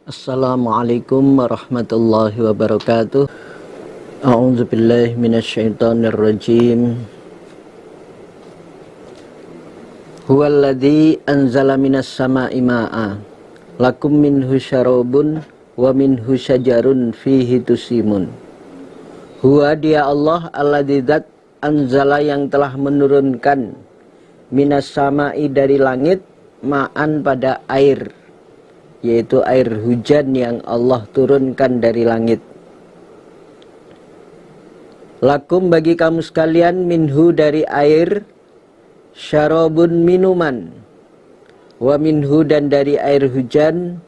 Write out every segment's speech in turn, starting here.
Assalamualaikum warahmatullahi wabarakatuh. A'udzubillahi minasyaitonirrajim. Huwallazi anzala minas sama'i ma'a lakum minhu syarabun wa minhu syajarun fihi tusimun. Huwa dia Allah alladzi dzat anzala yang telah menurunkan minas sama'i dari langit ma'an pada air, yaitu air hujan yang Allah turunkan dari langit. Lakum bagi kamu sekalian minhu dari air, syarabun minuman, wa minhu dan dari air hujan,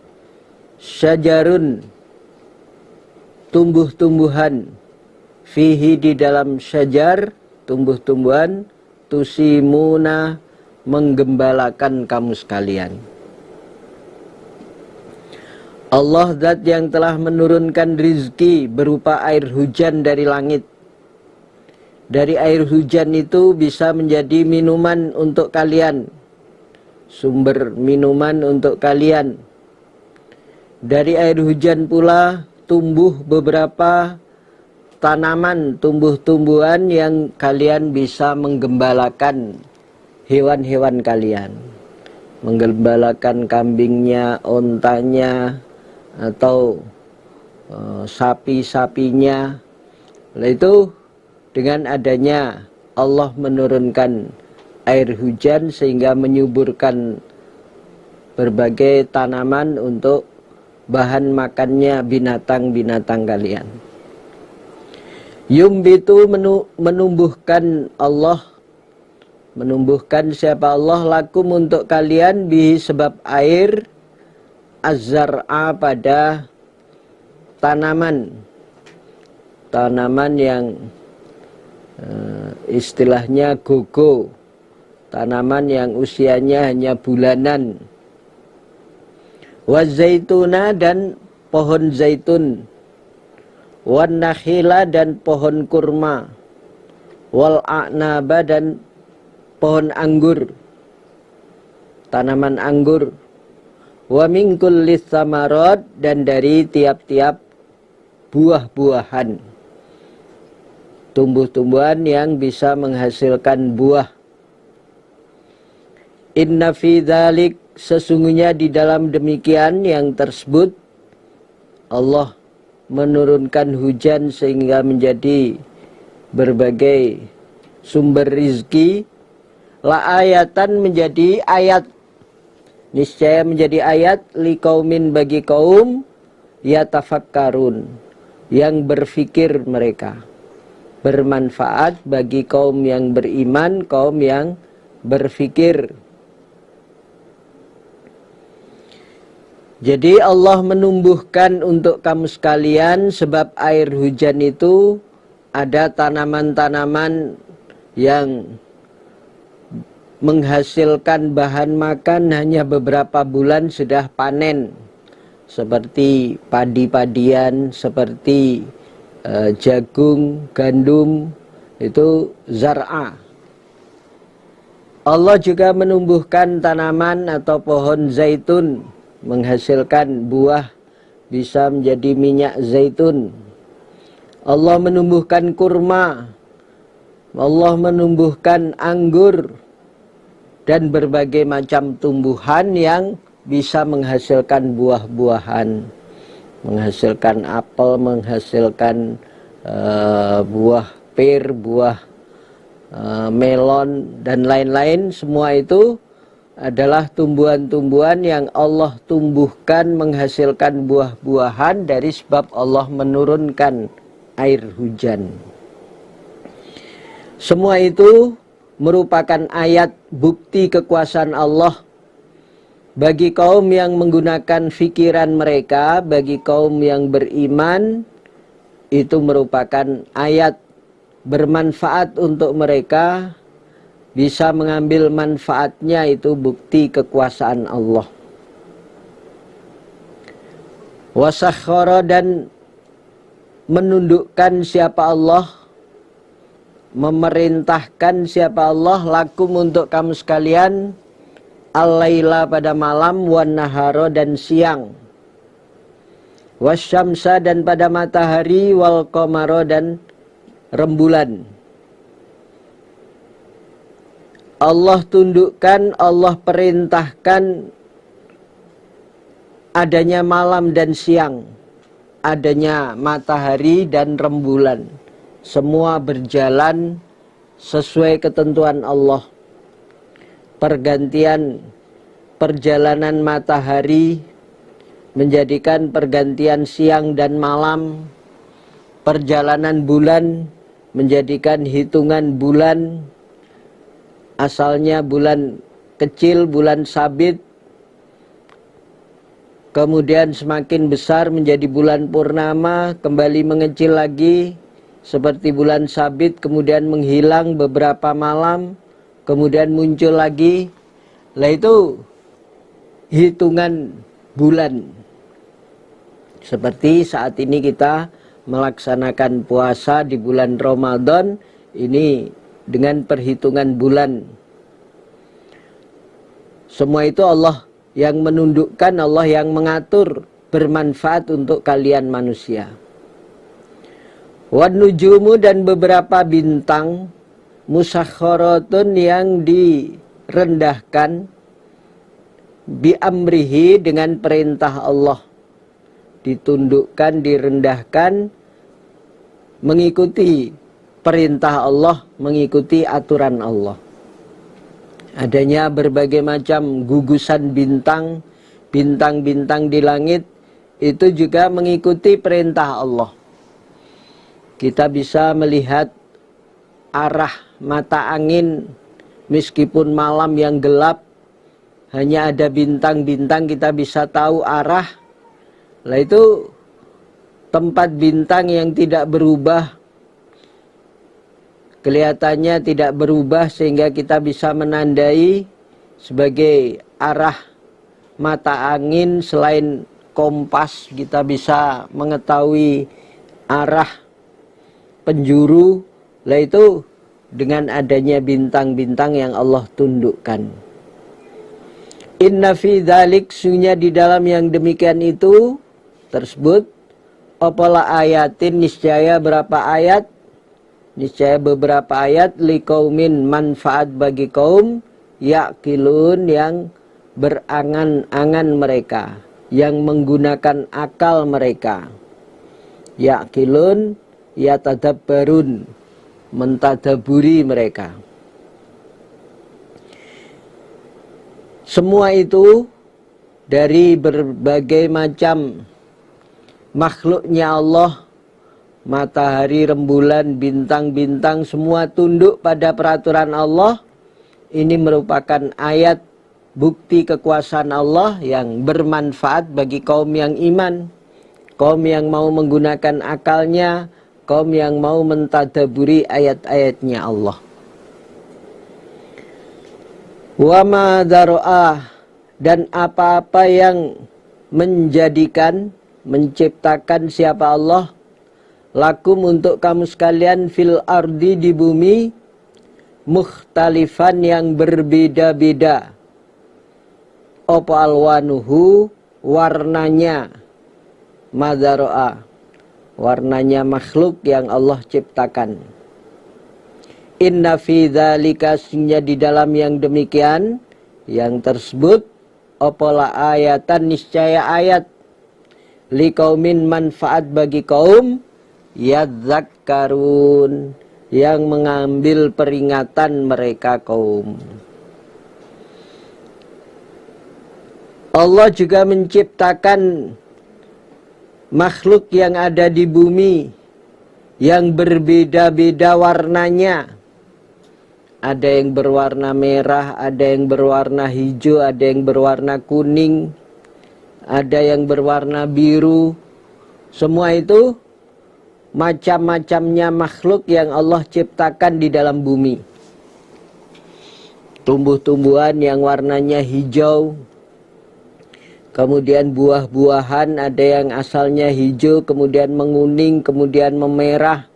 syajarun tumbuh-tumbuhan, fihi di dalam syajar tumbuh-tumbuhan, tusimuna menggembalakan kamu sekalian. Allah zat yang telah menurunkan rizki berupa air hujan dari langit. Dari air hujan itu bisa menjadi minuman untuk kalian, sumber minuman untuk kalian. Dari air hujan pula tumbuh beberapa tanaman, tumbuh-tumbuhan yang kalian bisa menggembalakan hewan-hewan kalian. Menggembalakan kambingnya, ontanya, atau sapi-sapinya. Lalu itu dengan adanya Allah menurunkan air hujan sehingga menyuburkan berbagai tanaman untuk bahan makannya binatang-binatang kalian. Yumbitu menumbuhkan Allah, menumbuhkan siapa Allah lakum untuk kalian bihi sebab air, az-zar'a pada tanaman yang istilahnya gogo, tanaman yang usianya hanya bulanan. Wa zaituna dan pohon zaitun, wan nakhila dan pohon kurma, wal a'naba dan pohon anggur, tanaman anggur. Wa min kullis samarat dan dari tiap-tiap buah-buahan, tumbuh-tumbuhan yang bisa menghasilkan buah. Inna fi dzalik sesungguhnya di dalam demikian yang tersebut Allah menurunkan hujan sehingga menjadi berbagai sumber rizki. La ayatan menjadi ayat, niscaya menjadi ayat liqaumin bagi kaum yatafakkarun yang berfikir mereka. Bermanfaat bagi kaum yang beriman, kaum yang berfikir. Jadi Allah menumbuhkan untuk kamu sekalian sebab air hujan itu ada tanaman-tanaman yang menghasilkan bahan makan hanya beberapa bulan sudah panen, seperti padi-padian, seperti jagung, gandum, itu zar'a. Allah juga menumbuhkan tanaman atau pohon zaitun, menghasilkan buah, bisa menjadi minyak zaitun. Allah menumbuhkan kurma, Allah menumbuhkan anggur, dan berbagai macam tumbuhan yang bisa menghasilkan buah-buahan, menghasilkan apel, menghasilkan buah pir, buah melon, dan lain-lain. Semua itu adalah tumbuhan-tumbuhan yang Allah tumbuhkan menghasilkan buah-buahan dari sebab Allah menurunkan air hujan. Semua itu merupakan ayat bukti kekuasaan Allah bagi kaum yang menggunakan fikiran mereka. Bagi kaum yang beriman itu merupakan ayat bermanfaat untuk mereka, bisa mengambil manfaatnya, itu bukti kekuasaan Allah. Wasakhara dan menundukkan siapa Allah, memerintahkan siapa Allah lakum untuk kamu sekalian al-laila pada malam, wan nahara dan siang. wasyamsa dan pada matahari, wal qamara dan rembulan. Allah tundukkan, Allah perintahkan adanya malam dan siang, adanya matahari dan rembulan. Semua berjalan sesuai ketentuan Allah. Pergantian perjalanan matahari menjadikan pergantian siang dan malam. Perjalanan bulan menjadikan hitungan bulan. Asalnya bulan kecil, bulan sabit, kemudian semakin besar menjadi bulan purnama, kembali mengecil lagi seperti bulan sabit, kemudian menghilang beberapa malam, kemudian muncul lagi. Lah itu hitungan bulan. Seperti saat ini kita melaksanakan puasa di bulan Ramadan, ini dengan perhitungan bulan. Semua itu Allah yang menundukkan, Allah yang mengatur, bermanfaat untuk kalian manusia. Wan nujumu dan beberapa bintang, musakharatun yang direndahkan, bi amrihi dengan perintah Allah. Ditundukkan, direndahkan, mengikuti perintah Allah, mengikuti aturan Allah. Adanya berbagai macam gugusan bintang, bintang-bintang di langit, itu juga mengikuti perintah Allah. Kita bisa melihat arah mata angin, meskipun malam yang gelap, hanya ada bintang-bintang, kita bisa tahu arah. Lah itu tempat bintang yang tidak berubah, kelihatannya tidak berubah, sehingga kita bisa menandai sebagai arah mata angin. Selain kompas, kita bisa mengetahui arah penjuru. Lah itu dengan adanya bintang-bintang yang Allah tundukkan. Inna fi dzalik, sungguhnya di dalam yang demikian itu tersebut, apalah ayatin, niscaya berapa ayat, niscaya beberapa ayat, liqaumin, manfaat bagi kaum, yaqilun, yang berangan-angan mereka, yang menggunakan akal mereka. Yaqilun, yatadabbarun, mentadaburi mereka. Semua itu dari berbagai macam makhluknya Allah, matahari, rembulan, bintang-bintang, semua tunduk pada peraturan Allah. Ini merupakan ayat bukti kekuasaan Allah yang bermanfaat bagi kaum yang iman, kaum yang mau menggunakan akalnya, kaum yang mau mentadaburi ayat-ayatnya Allah. Wa ma dzara'a, dan apa-apa yang menjadikan, menciptakan siapa Allah, lakum untuk kamu sekalian, fil ardi di bumi, mukhtalifan yang berbeda-beda, apa alwanuhu warnanya, madzaro'a warnanya makhluk yang Allah ciptakan. Inna fi dzalika, sesungguhnya di dalam yang demikian, yang tersebut, apalah ayatan, niscaya ayat, liqaumin, manfaat bagi kaum, yadzakkarun, yang mengambil peringatan mereka kaum. Allah juga menciptakan makhluk yang ada di bumi yang berbeda-beda warnanya. Ada yang berwarna merah, ada yang berwarna hijau, ada yang berwarna kuning, ada yang berwarna biru. Semua itu macam-macamnya makhluk yang Allah ciptakan di dalam bumi. Tumbuh-tumbuhan yang warnanya hijau, kemudian buah-buahan ada yang asalnya hijau, kemudian menguning, kemudian memerah.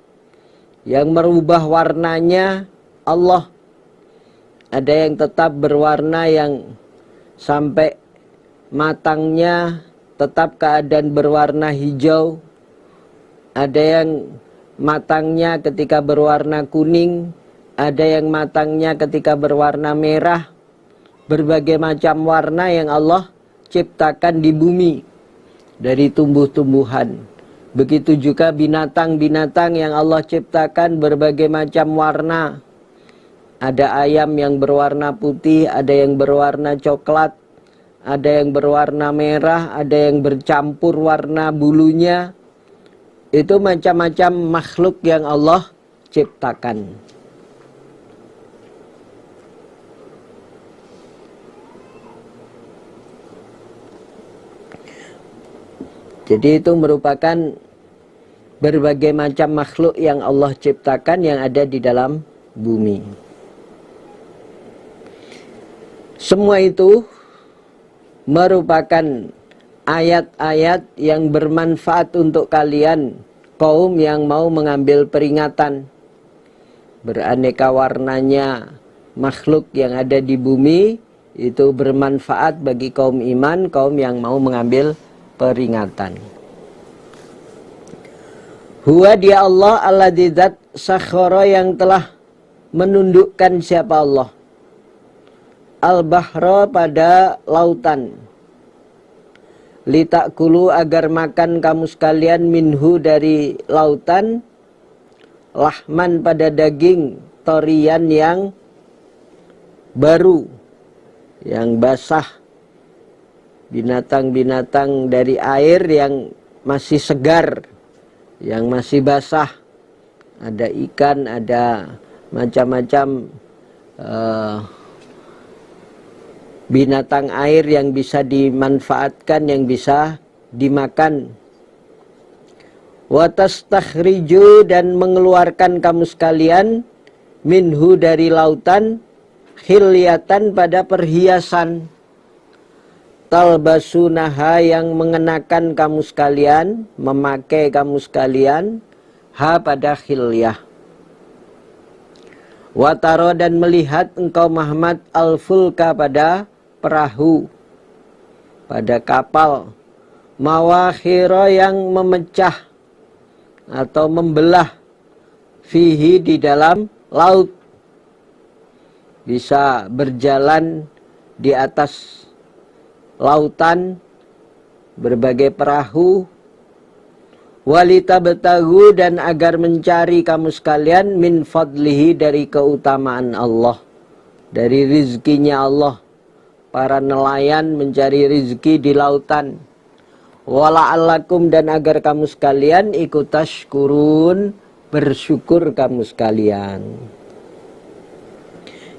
Yang merubah warnanya Allah. Ada yang tetap berwarna, yang sampai matangnya tetap keadaan berwarna hijau, ada yang matangnya ketika berwarna kuning, ada yang matangnya ketika berwarna merah. Berbagai macam warna yang Allah ciptakan di bumi dari tumbuh-tumbuhan. Begitu juga binatang-binatang yang Allah ciptakan berbagai macam warna. Ada ayam yang berwarna putih, ada yang berwarna coklat, ada yang berwarna merah, ada yang bercampur warna bulunya. Itu macam-macam makhluk yang Allah ciptakan. Jadi itu merupakan berbagai macam makhluk yang Allah ciptakan yang ada di dalam bumi. Semua itu merupakan ayat-ayat yang bermanfaat untuk kalian, kaum yang mau mengambil peringatan. Beraneka warnanya makhluk yang ada di bumi itu bermanfaat bagi kaum iman, kaum yang mau mengambil peringatan. Huwa dia Allah alladzi dzat sakhara yang telah menundukkan siapa Allah. Al-bahra pada lautan. Litakulu agar makan kamu sekalian minhu dari lautan. Lahman pada daging torian yang baru, yang basah. Binatang-binatang dari air yang masih segar, yang masih basah. Ada ikan, ada macam-macam binatang air yang bisa dimanfaatkan, yang bisa dimakan. Watastakhriju dan mengeluarkan kamu sekalian minhu dari lautan khilyatan pada perhiasan. Talbasunaha yang mengenakan kamu sekalian, memakai kamu sekalian, ha pada khilyah. Wataro dan melihat engkau Muhammad al-fulka pada perahu, pada kapal, mawakhira yang memecah atau membelah, fihi di dalam laut, bisa berjalan di atas lautan, berbagai perahu. Walitabtagu dan agar mencari kamu sekalian min fadlihi dari keutamaan Allah, dari rizkinya Allah. Para nelayan mencari rizki di lautan. Wala'allakum dan agar kamu sekalian ikut tashkurun, bersyukur kamu sekalian.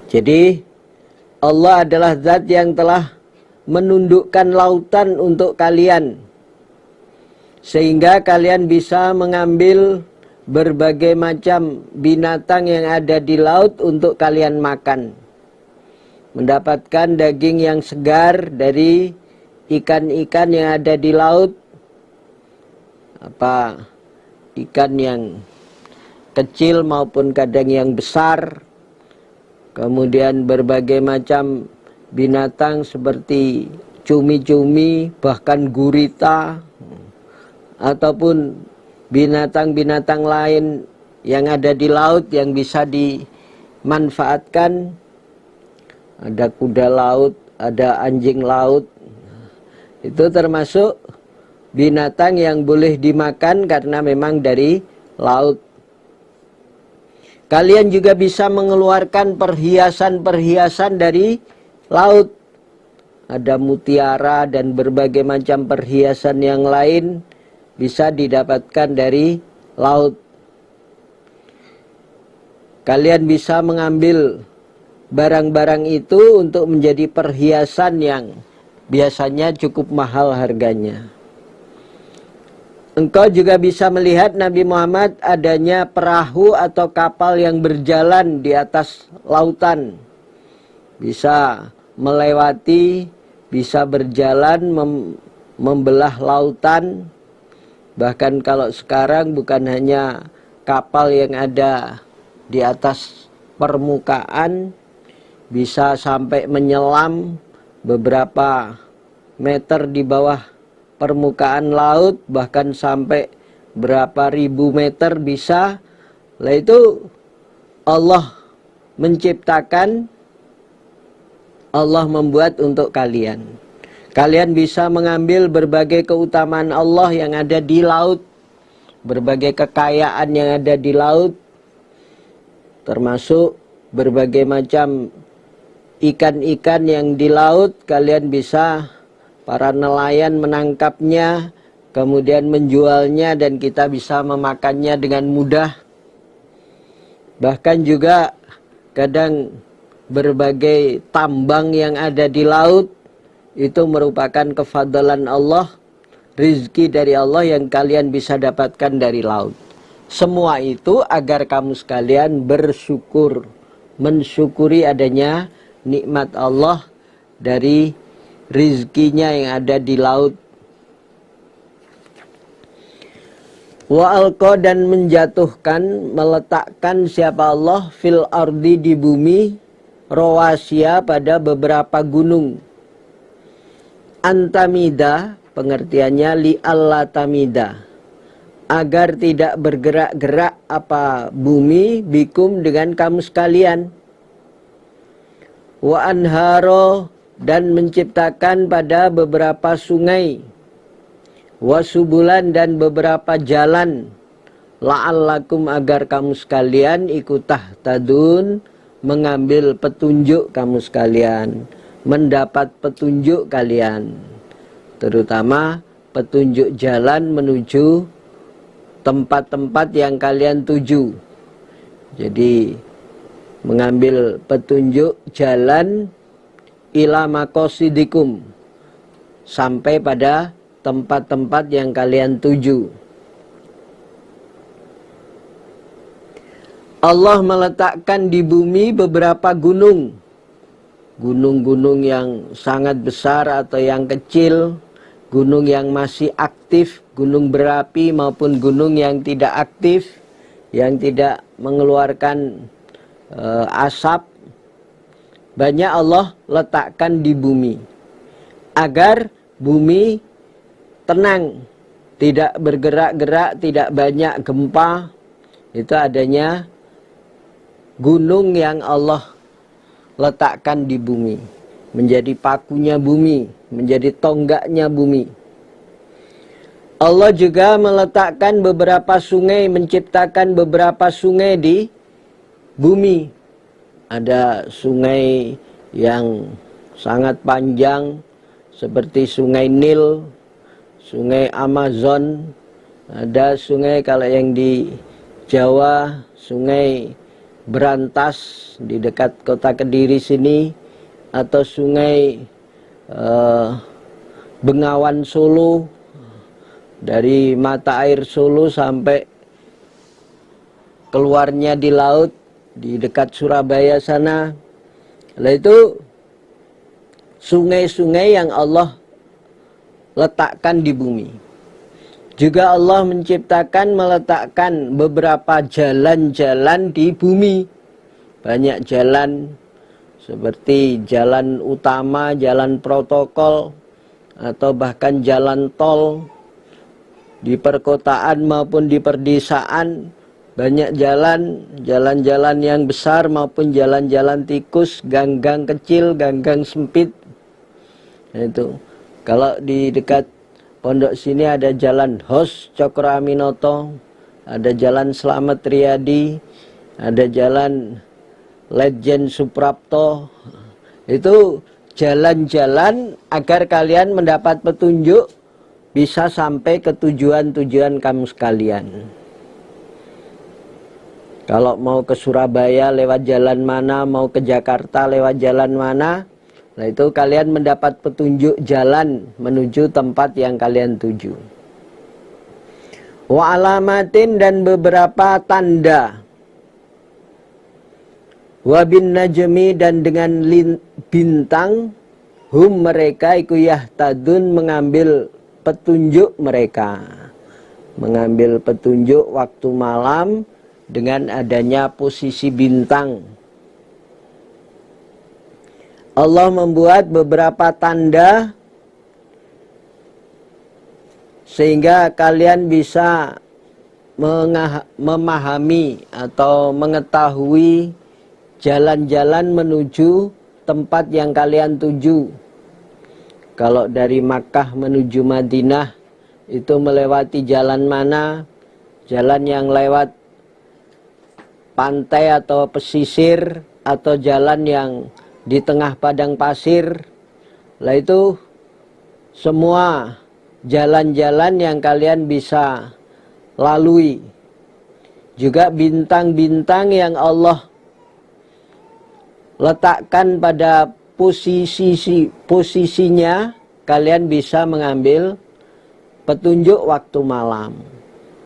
Jadi Allah adalah zat yang telah menundukkan lautan untuk kalian, sehingga kalian bisa mengambil berbagai macam binatang yang ada di laut untuk kalian makan. Mendapatkan daging yang segar dari ikan-ikan yang ada di laut. Apa ikan yang kecil maupun kadang yang besar. Kemudian berbagai macam binatang seperti cumi-cumi, bahkan gurita, ataupun binatang-binatang lain yang ada di laut yang bisa dimanfaatkan. Ada kuda laut, ada anjing laut. Itu termasuk binatang yang boleh dimakan karena memang dari laut. Kalian juga bisa mengeluarkan perhiasan-perhiasan dari laut. Ada mutiara dan berbagai macam perhiasan yang lain bisa didapatkan dari laut. Kalian bisa mengambil barang-barang itu untuk menjadi perhiasan yang biasanya cukup mahal harganya. Engkau juga bisa melihat Nabi Muhammad adanya perahu atau kapal yang berjalan di atas lautan. Bisa melewati, bisa berjalan membelah lautan. Bahkan kalau sekarang bukan hanya kapal yang ada di atas permukaan, bisa sampai menyelam beberapa meter di bawah permukaan laut, bahkan sampai berapa ribu meter bisa. Lah itu Allah menciptakan, Allah membuat untuk kalian. Kalian bisa mengambil berbagai keutamaan Allah yang ada di laut, berbagai kekayaan yang ada di laut, termasuk berbagai macam ikan-ikan yang di laut. Kalian bisa, para nelayan menangkapnya, kemudian menjualnya, dan kita bisa memakannya dengan mudah. Bahkan juga kadang berbagai tambang yang ada di laut itu merupakan kefadalan Allah, rizki dari Allah yang kalian bisa dapatkan dari laut. Semua itu agar kamu sekalian bersyukur, mensyukuri adanya nikmat Allah dari rizkinya yang ada di laut. Wa alqa, dan menjatuhkan, meletakkan siapa Allah fil ardi, di bumi, rawasiya, pada beberapa gunung. Antamida, pengertiannya li alla tamida, agar tidak bergerak-gerak apa bumi, bikum, dengan kamu sekalian. Wa anharo, dan menciptakan pada beberapa sungai. Wa subulan, dan beberapa jalan. La'allakum, agar kamu sekalian ikutah tadun, mengambil petunjuk kamu sekalian, mendapat petunjuk kalian, terutama petunjuk jalan menuju tempat-tempat yang kalian tuju. Jadi mengambil petunjuk jalan ila maqasidikum, sampai pada tempat-tempat yang kalian tuju. Allah meletakkan di bumi beberapa gunung, gunung-gunung yang sangat besar atau yang kecil, gunung yang masih aktif, gunung berapi, maupun gunung yang tidak aktif, yang tidak mengeluarkan asap. Banyak Allah letakkan di bumi agar bumi tenang, tidak bergerak-gerak, tidak banyak gempa. Itu adanya gunung yang Allah letakkan di bumi, menjadi pakunya bumi, menjadi tonggaknya bumi. Allah juga meletakkan beberapa sungai, menciptakan beberapa sungai di bumi. Ada sungai yang sangat panjang seperti sungai Nil, sungai Amazon. Ada sungai, kalau yang di Jawa, sungai Berantas di dekat kota Kediri sini, atau sungai Bengawan Solo, dari mata air Solo sampai keluarnya di laut di dekat Surabaya sana. Nah, itu sungai-sungai yang Allah letakkan di bumi. Juga Allah menciptakan, meletakkan beberapa jalan-jalan di bumi. Banyak jalan, seperti jalan utama, jalan protokol, atau bahkan jalan tol. Di perkotaan maupun di perdesaan, banyak jalan, jalan-jalan yang besar maupun jalan-jalan tikus, gang-gang kecil, gang-gang sempit. Itu kalau di dekat pondok sini ada jalan Hos Cokro Aminoto, ada jalan Slamet Riyadi, ada jalan Legend Suprapto. Itu jalan-jalan agar kalian mendapat petunjuk, bisa sampai ke tujuan-tujuan kamu sekalian. Kalau mau ke Surabaya lewat jalan mana, mau ke Jakarta lewat jalan mana, nah itu kalian mendapat petunjuk jalan menuju tempat yang kalian tuju. Wa alamatin, dan beberapa tanda. Wa bin najmi, dan dengan bintang, hum, mereka, iku yahtadun, mengambil petunjuk mereka. Mengambil petunjuk waktu malam dengan adanya posisi bintang. Allah membuat beberapa tanda sehingga kalian bisa memahami atau mengetahui jalan-jalan menuju tempat yang kalian tuju. Kalau dari Makkah menuju Madinah itu melewati jalan mana? Jalan yang lewat pantai atau pesisir, atau jalan yang di tengah padang pasir. Lah itu semua jalan-jalan yang kalian bisa lalui. Juga bintang-bintang yang Allah letakkan pada posisinya, kalian bisa mengambil petunjuk waktu malam.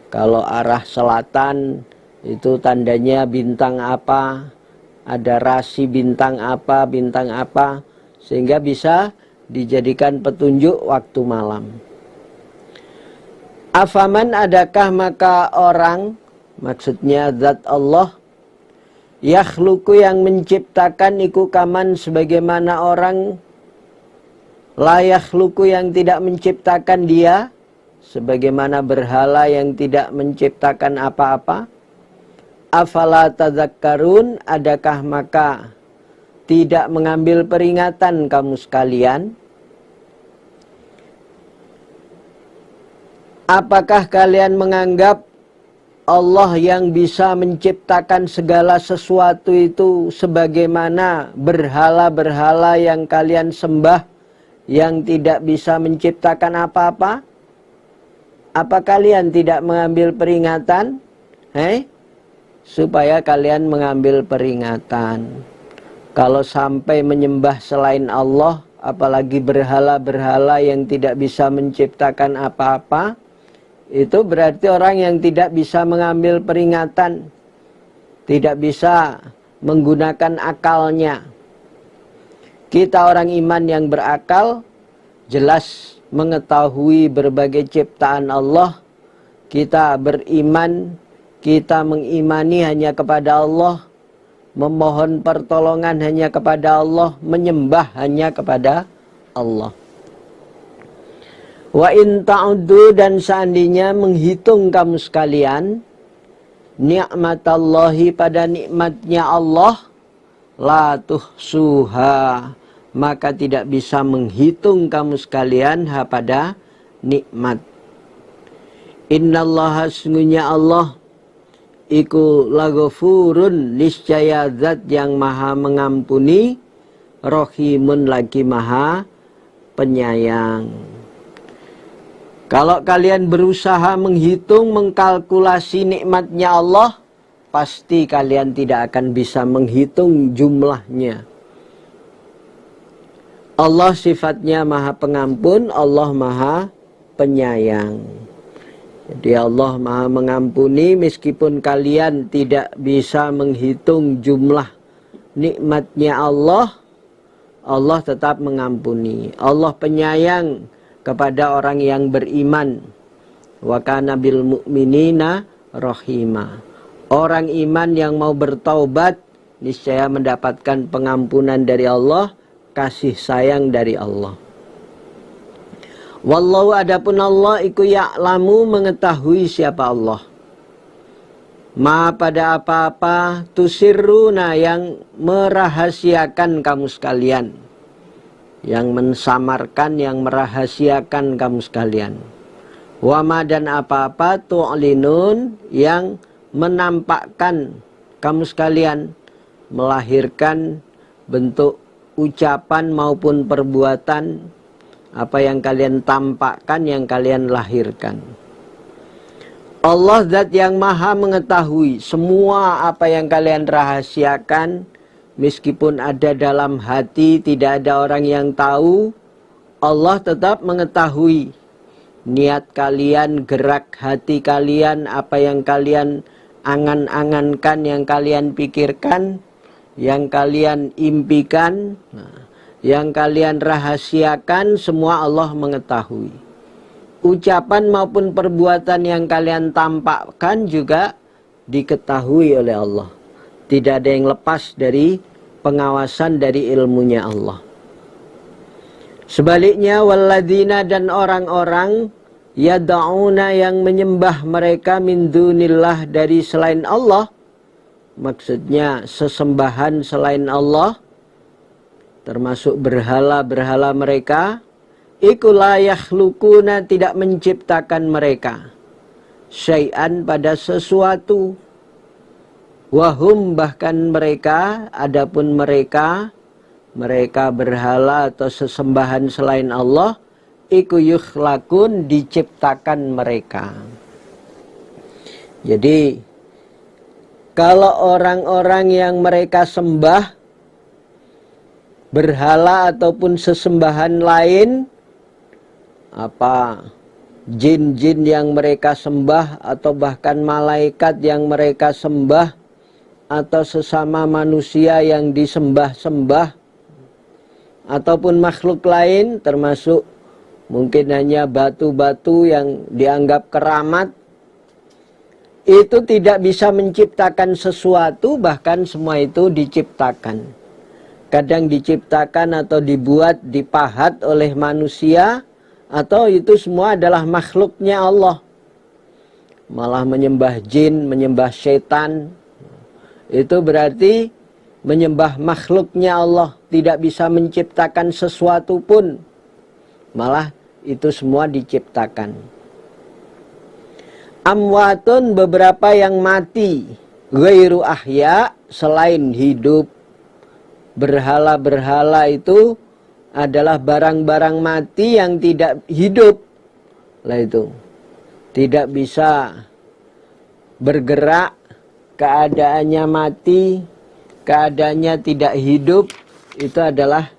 Kalau arah selatan itu tandanya bintang apa, ada rasi bintang apa, sehingga bisa dijadikan petunjuk waktu malam. Afaman, adakah maka orang, maksudnya zat Allah, yakhluqu yang menciptakan, iku kaman sebagaimana orang, la yakhluqu yang tidak menciptakan dia, sebagaimana berhala yang tidak menciptakan apa-apa. Afala tadzakkarun, adakah maka tidak mengambil peringatan kamu sekalian? Apakah kalian menganggap Allah yang bisa menciptakan segala sesuatu itu sebagaimana berhala-berhala yang kalian sembah yang tidak bisa menciptakan apa-apa? Apa kalian tidak mengambil peringatan? Supaya kalian mengambil peringatan. Kalau sampai menyembah selain Allah, apalagi berhala-berhala yang tidak bisa menciptakan apa-apa, itu berarti orang yang tidak bisa mengambil peringatan, tidak bisa menggunakan akalnya. Kita orang iman yang berakal, jelas mengetahui berbagai ciptaan Allah. Kita beriman, kita mengimani hanya kepada Allah, memohon pertolongan hanya kepada Allah, menyembah hanya kepada Allah. Wa in ta'uddu, dan seandainya menghitung kamu sekalian ni'matallahi, pada nikmatnya Allah, la tuhsuha, maka tidak bisa menghitung kamu sekalian pada nikmat. Innallaha, sesungguhnya Allah, iku laghafurun, niscaya zat yang maha mengampuni, rahimun, lagi maha penyayang. Kalau kalian berusaha menghitung, mengkalkulasi nikmatnya Allah, pasti kalian tidak akan bisa menghitung jumlahnya. Allah sifatnya maha pengampun, Allah maha penyayang. Jadi Allah maha mengampuni, meskipun kalian tidak bisa menghitung jumlah nikmatnya Allah, Allah tetap mengampuni. Allah penyayang kepada orang yang beriman. Wa kana bil mu'minina rahima. Orang iman yang mau bertaubat niscaya mendapatkan pengampunan dari Allah, kasih sayang dari Allah. Wallahu, adapun Allah, iku ya'lamu, mengetahui siapa Allah. Ma, pada apa-apa, tusirruna, yang merahasiakan kamu sekalian, yang mensamarkan, yang merahasiakan kamu sekalian. Wama, dan apa-apa, tu'linun, yang menampakkan kamu sekalian, melahirkan bentuk ucapan maupun perbuatan, apa yang kalian tampakkan, yang kalian lahirkan. Allah zat yang maha mengetahui semua apa yang kalian rahasiakan, meskipun ada dalam hati, tidak ada orang yang tahu, Allah tetap mengetahui niat kalian, gerak hati kalian, apa yang kalian angan-angankan, yang kalian pikirkan, yang kalian impikan, yang kalian rahasiakan, semua Allah mengetahui. Ucapan maupun perbuatan yang kalian tampakkan juga diketahui oleh Allah. Tidak ada yang lepas dari pengawasan, dari ilmunya Allah. Sebaliknya, walladzina, dan orang-orang yad'una yang menyembah mereka min dunillah dari selain Allah, maksudnya sesembahan selain Allah, termasuk berhala-berhala mereka, iku la yakhluquna tidak menciptakan mereka syai'an pada sesuatu, wahum bahkan mereka, adapun mereka berhala atau sesembahan selain Allah, iku yukhlaqun diciptakan mereka. Jadi kalau orang-orang yang mereka sembah berhala ataupun sesembahan lain, apa jin-jin yang mereka sembah atau bahkan malaikat yang mereka sembah atau sesama manusia yang disembah-sembah ataupun makhluk lain, termasuk mungkin hanya batu-batu yang dianggap keramat, itu tidak bisa menciptakan sesuatu, bahkan semua itu diciptakan. Kadang diciptakan atau dibuat, dipahat oleh manusia, atau itu semua adalah makhluknya Allah. Malah menyembah jin, menyembah setan, itu berarti menyembah makhluknya Allah, tidak bisa menciptakan sesuatu pun. Malah itu semua diciptakan. Amwatun beberapa yang mati, ghairu ahya selain hidup. Berhala-berhala itu adalah barang-barang mati yang tidak hidup. Lah itu tidak bisa bergerak, keadaannya mati, keadaannya tidak hidup. Itu adalah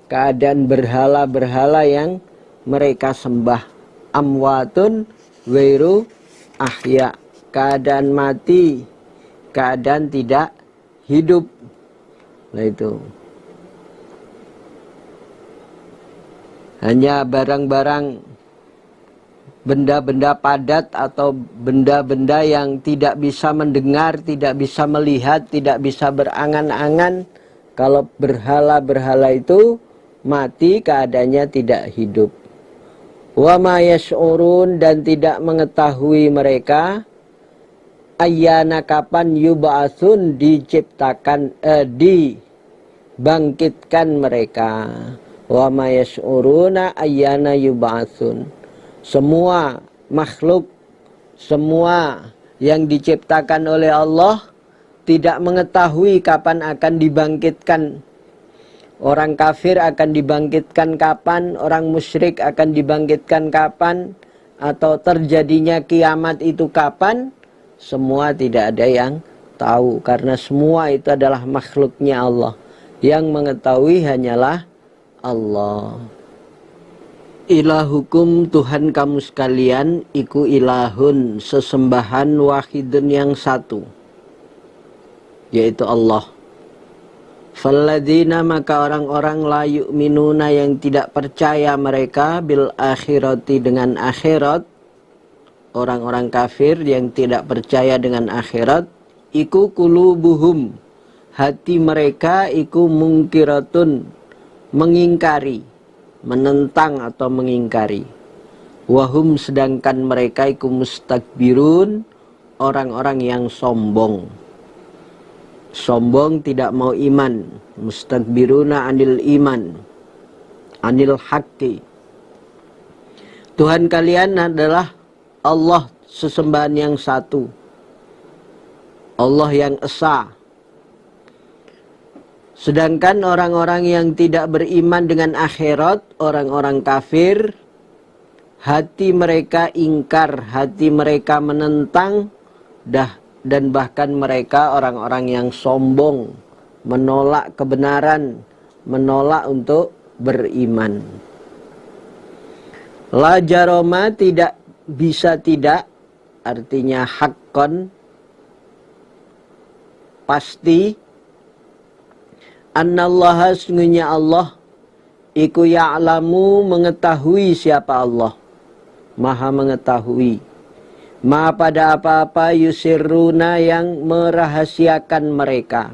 keadaan berhala-berhala yang mereka sembah. Amwatun ghairu ahya, keadaan mati, keadaan tidak hidup. Nah itu hanya barang-barang, benda-benda padat atau benda-benda yang tidak bisa mendengar, tidak bisa melihat, tidak bisa berangan-angan. Kalau berhala-berhala itu mati, keadaannya tidak hidup. Wa ma yash'urun, dan tidak mengetahui mereka ayyana kapan yub'atsun diciptakan, dibangkitkan mereka. Wa ma yash'uruna ayyana yub'atsun. Semua makhluk, semua yang diciptakan oleh Allah tidak mengetahui kapan akan dibangkitkan. Orang kafir akan dibangkitkan kapan, orang musyrik akan dibangkitkan kapan, atau terjadinya kiamat itu kapan, semua tidak ada yang tahu, karena semua itu adalah makhluknya Allah. Yang mengetahui hanyalah Allah. Ilahukum, Tuhan kamu sekalian, iku ilahun, sesembahan wahidun yang satu, yaitu Allah. Falladzina, maka orang-orang la yu'minuna yang tidak percaya mereka bil akhirati dengan akhirat, orang-orang kafir yang tidak percaya dengan akhirat, iku kulubuhum, hati mereka iku mungkiratun, mengingkari, menentang atau mengingkari. Wahum, sedangkan mereka iku mustakbirun, orang-orang yang sombong. Sombong, tidak mau iman. Mustakbiruna anil iman, anil haqqi. Tuhan kalian adalah Allah, sesembahan yang satu, Allah yang esa. Sedangkan orang-orang yang tidak beriman dengan akhirat, orang-orang kafir, hati mereka ingkar, hati mereka menentang, dan bahkan mereka orang-orang yang sombong, menolak kebenaran, menolak untuk beriman. La jaroma, tidak bisa tidak, artinya haqqan, pasti, annallaha, sungguhnya Allah, iku ya'lamu, mengetahui siapa Allah, maha mengetahui. Ma pada apa-apa yusirruna, yang merahasiakan mereka.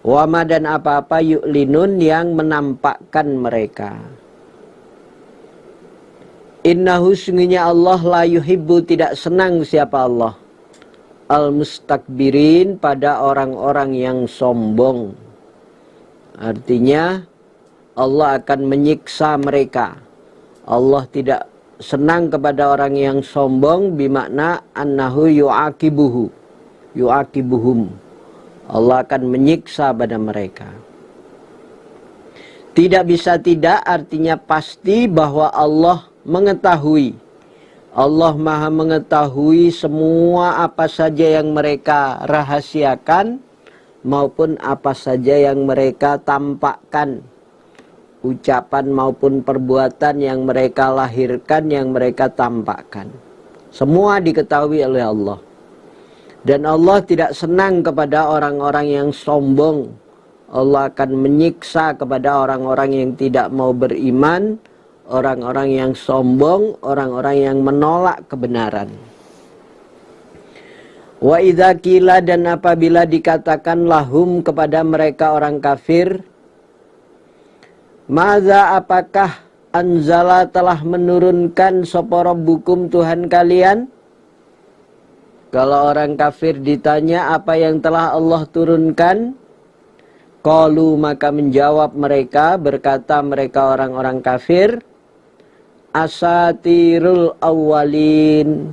Wama, dan apa-apa yu'linun, yang menampakkan mereka. Innahu sungguhnya Allah la yuhibbu tidak senang siapa Allah al-mustakbirin pada orang-orang yang sombong. Artinya Allah akan menyiksa mereka. Allah tidak senang kepada orang yang sombong, bimakna annahu yu'akibuhum. Allah akan menyiksa pada mereka. Tidak bisa tidak artinya pasti bahwa Allah mengetahui. Allah maha mengetahui semua apa saja yang mereka rahasiakan maupun apa saja yang mereka tampakkan. Ucapan maupun perbuatan yang mereka lahirkan, yang mereka tampakkan. Semua diketahui oleh Allah. Dan Allah tidak senang kepada orang-orang yang sombong. Allah akan menyiksa kepada orang-orang yang tidak mau beriman, orang-orang yang sombong, orang-orang yang menolak kebenaran. Wa idza qila dan apabila dikatakan lahum kepada mereka orang kafir, maza apakah anzala telah menurunkan sapa rabbukum Tuhan kalian? Kalau orang kafir ditanya apa yang telah Allah turunkan, qalu maka menjawab mereka, berkata mereka orang-orang kafir, asatirul awwalin,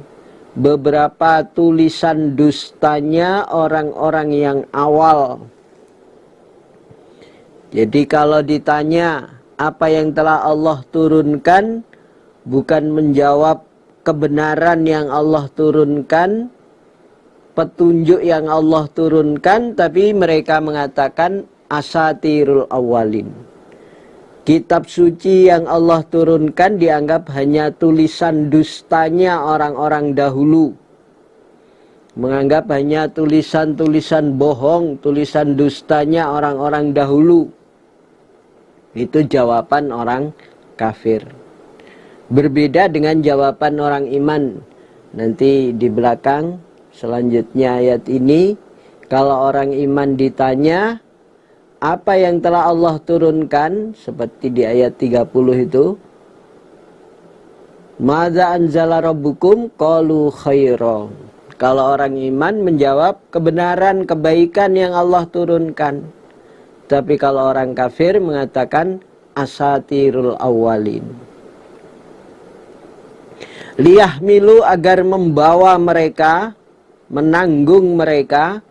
beberapa tulisan dustanya orang-orang yang awal. Jadi kalau ditanya apa yang telah Allah turunkan, bukan menjawab kebenaran yang Allah turunkan, petunjuk yang Allah turunkan, tapi mereka mengatakan asatirul awwalin. Kitab suci yang Allah turunkan dianggap hanya tulisan dustanya orang-orang dahulu. Menganggap hanya tulisan-tulisan bohong, tulisan dustanya orang-orang dahulu. Itu jawaban orang kafir. Berbeda dengan jawaban orang iman. Nanti di belakang selanjutnya ayat ini, kalau orang iman ditanya apa yang telah Allah turunkan, seperti di ayat 30 itu, madza anzala rabbukum qalu khaira. Kalau orang iman menjawab kebenaran, kebaikan yang Allah turunkan. Tapi kalau orang kafir mengatakan asatirul awwalin. Liyahmilu agar membawa mereka, menanggung mereka,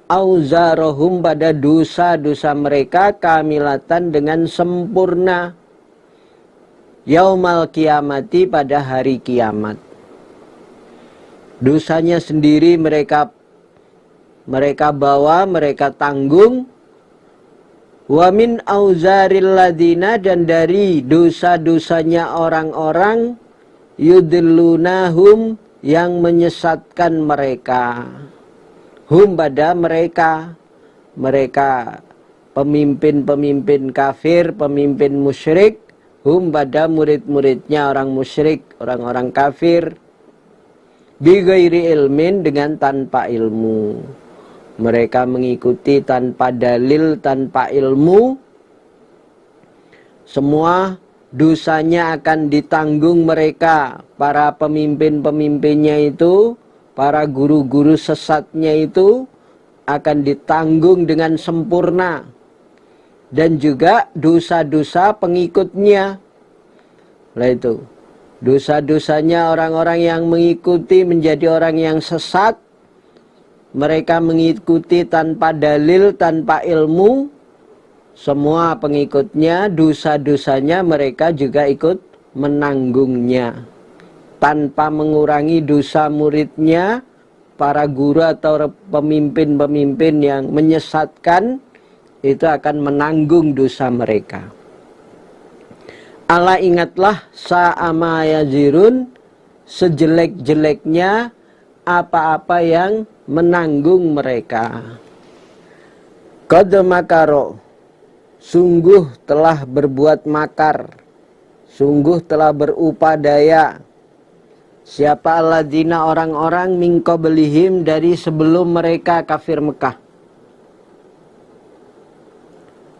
auzarohum pada dosa-dosa mereka kamilatan dengan sempurna. Yaumal kiamati pada hari kiamat. Dosanya sendiri mereka bawa, mereka tanggung. Wa min auzaril ladina, dan dari dosa-dosanya orang-orang yudillunahum yang menyesatkan mereka. Hum pada mereka pemimpin-pemimpin kafir, pemimpin musyrik. Hum pada murid-muridnya orang musyrik, orang-orang kafir. Bighairi ilmin, dengan tanpa ilmu. Mereka mengikuti tanpa dalil, tanpa ilmu. Semua dosanya akan ditanggung mereka, para pemimpin-pemimpinnya itu, para guru-guru sesatnya itu akan ditanggung dengan sempurna. Dan juga dosa-dosa pengikutnya. Lah itu, dosa-dosanya orang-orang yang mengikuti menjadi orang yang sesat. Mereka mengikuti tanpa dalil, tanpa ilmu. Semua pengikutnya, dosa-dosanya mereka juga ikut menanggungnya. Tanpa mengurangi dosa muridnya, para guru atau pemimpin-pemimpin yang menyesatkan, itu akan menanggung dosa mereka. Ala ingatlah sa'ama yazirun, sejelek-jeleknya apa-apa yang menanggung mereka. Qad makaro, sungguh telah berbuat makar, sungguh telah berupadaya. Siapa alladzina, orang-orang min qablihim, dari sebelum mereka kafir Mekah.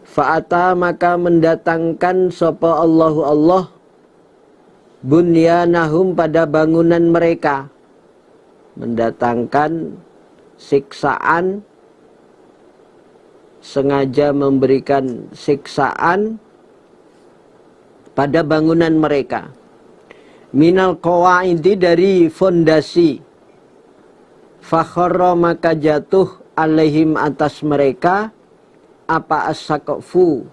Fa'ata maka mendatangkan sapa Allahu Allah bunyanahum pada bangunan mereka, mendatangkan siksaan, sengaja memberikan siksaan pada bangunan mereka. Minal qawaidi, dari fondasi. Fakharra, maka jatuh alaihim, atas mereka, apa as-saqfu,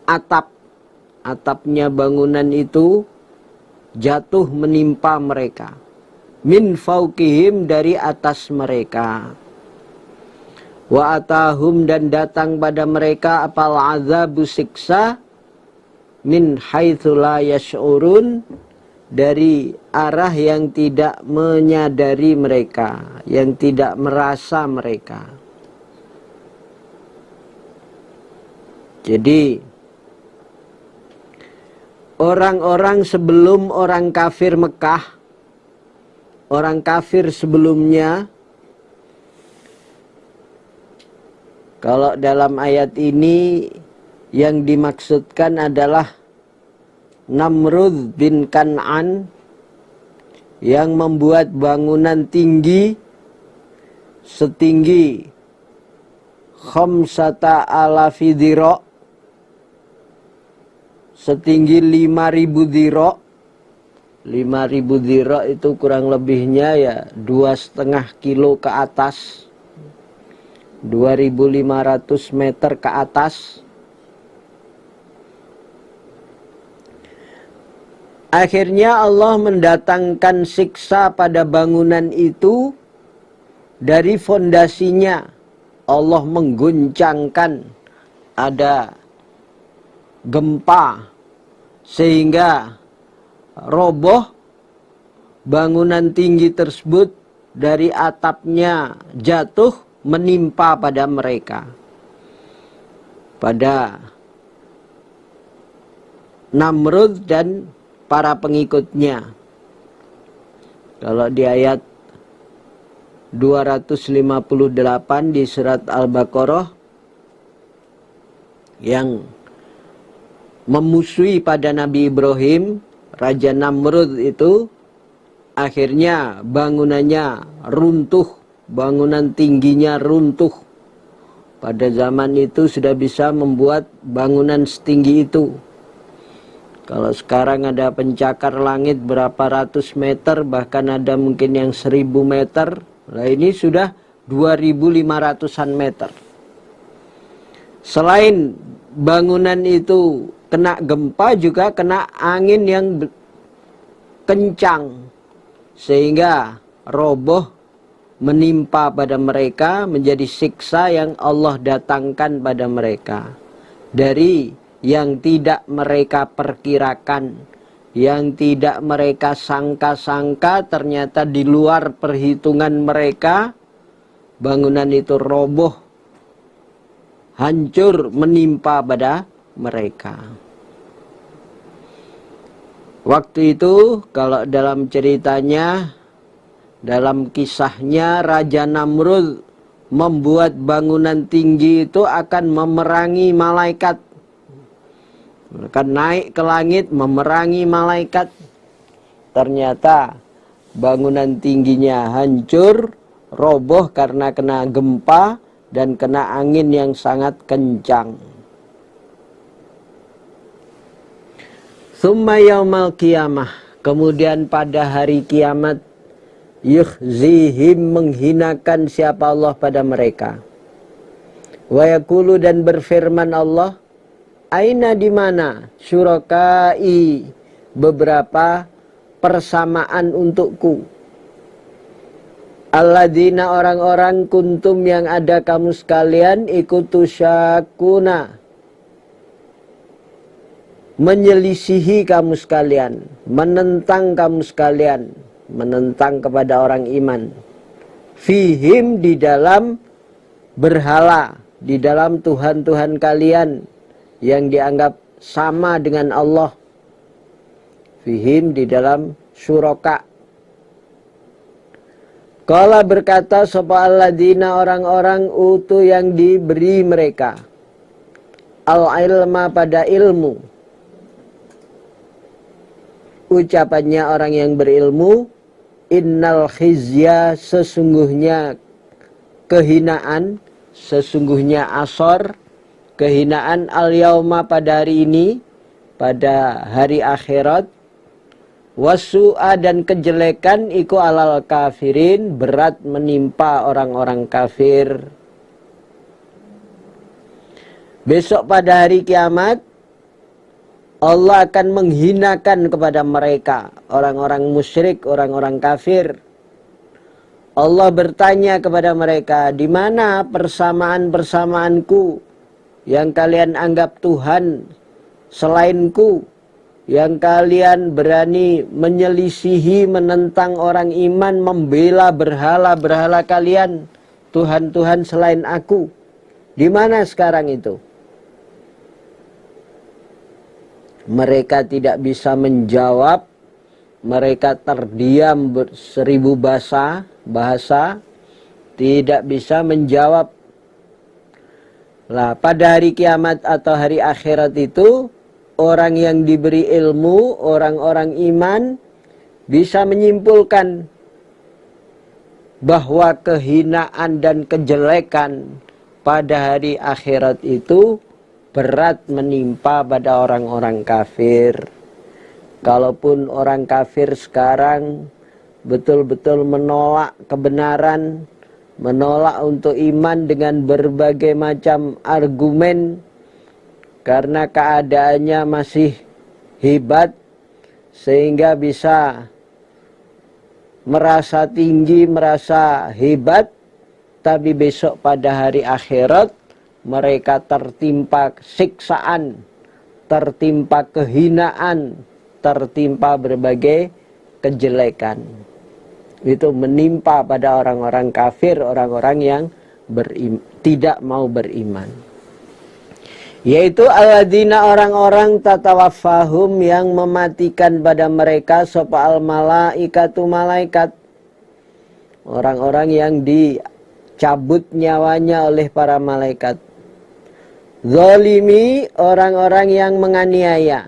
atap. Atapnya bangunan itu jatuh menimpa mereka. Min fauqihim, dari atas mereka. Wa atahum, dan datang pada mereka apal azabu, siksa, min haitsu la yash'urun, dari arah yang tidak menyadari mereka, yang tidak merasa mereka. Jadi orang-orang sebelum orang kafir Mekah, orang kafir sebelumnya, kalau dalam ayat ini yang dimaksudkan adalah Namrud bin Kan'an, yang membuat bangunan tinggi setinggi khamsata alafi dhira', setinggi 5.000 dhira'. 5.000 dhira' itu kurang lebihnya ya 2,5 kilo ke atas, 2.500 meter ke atas. Akhirnya Allah mendatangkan siksa pada bangunan itu dari fondasinya. Allah mengguncangkan, ada gempa, sehingga roboh bangunan tinggi tersebut, dari atapnya jatuh menimpa pada mereka, pada Namrud dan para pengikutnya. Kalau di ayat 258 di surat Al-Baqarah, yang memusuhi pada Nabi Ibrahim, Raja Namrud itu, akhirnya bangunannya runtuh, bangunan tingginya runtuh. Pada zaman itu sudah bisa membuat bangunan setinggi itu. Kalau sekarang ada pencakar langit berapa ratus meter, bahkan ada mungkin yang 1.000 meter. Nah ini sudah 2.500-an meter. Selain bangunan itu kena gempa, juga kena angin yang kencang, sehingga roboh menimpa pada mereka, menjadi siksa yang Allah datangkan pada mereka. Dari yang tidak mereka perkirakan, yang tidak mereka sangka-sangka, ternyata di luar perhitungan mereka, bangunan itu roboh, hancur, menimpa pada mereka. Waktu itu, kalau dalam ceritanya, dalam kisahnya, Raja Namrud membuat bangunan tinggi itu akan memerangi malaikat. Akan naik ke langit memerangi malaikat. Ternyata bangunan tingginya hancur, roboh karena kena gempa dan kena angin yang sangat kencang. Tsumma yaumal qiyamah, kemudian pada hari kiamat, yukhzihim, menghinakan siapa Allah pada mereka. Wa yaqulu, dan berfirman Allah, aina, di mana, syurakai, beberapa persamaan untukku. Alladzina, orang-orang, kuntum, yang ada kamu sekalian, ikutusyakuna, menyelisihi kamu sekalian, menentang kamu sekalian, menentang kepada orang iman. Fihim, di dalam berhala, di dalam Tuhan-Tuhan kalian yang dianggap sama dengan Allah. Fihim, di dalam syuraka. Qala, berkata sapa alladzina, orang-orang, utu, yang diberi mereka al-ilma, pada ilmu. ucapannya orang yang berilmu, innal khizya, sesungguhnya kehinaan, sesungguhnya asor, kehinaan al-yauma pada hari ini, pada hari akhirat, wasu'a dan kejelekan iku alal kafirin, berat menimpa orang-orang kafir. Besok pada hari kiamat Allah akan menghinakan kepada mereka, orang-orang musyrik, orang-orang kafir. Allah bertanya kepada mereka, di mana persamaan-persamaanku yang kalian anggap Tuhan selainku, yang kalian berani menyelisihi, menentang orang iman, membela berhala-berhala kalian, Tuhan-Tuhan selain aku. Di mana sekarang itu? Mereka tidak bisa menjawab, mereka terdiam seribu bahasa, tidak bisa menjawab. Lah, pada hari kiamat atau hari akhirat itu, orang yang diberi ilmu, orang-orang iman, bisa menyimpulkan bahwa kehinaan dan kejelekan pada hari akhirat itu berat menimpa pada orang-orang kafir. Kalaupun orang kafir sekarang betul-betul menolak kebenaran, menolak untuk iman dengan berbagai macam argumen, karena keadaannya masih hebat, sehingga bisa merasa tinggi, merasa hebat, tapi besok pada hari akhirat mereka tertimpa siksaan, tertimpa kehinaan, tertimpa berbagai kejelekan. Itu menimpa pada orang-orang kafir, orang-orang yang tidak mau beriman. Yaitu alladzina, orang-orang tatawaffahum yang mematikan pada mereka sapa al malaikatu, malaikat. Orang-orang yang dicabut nyawanya oleh para malaikat. Zalimi, orang-orang yang menganiaya.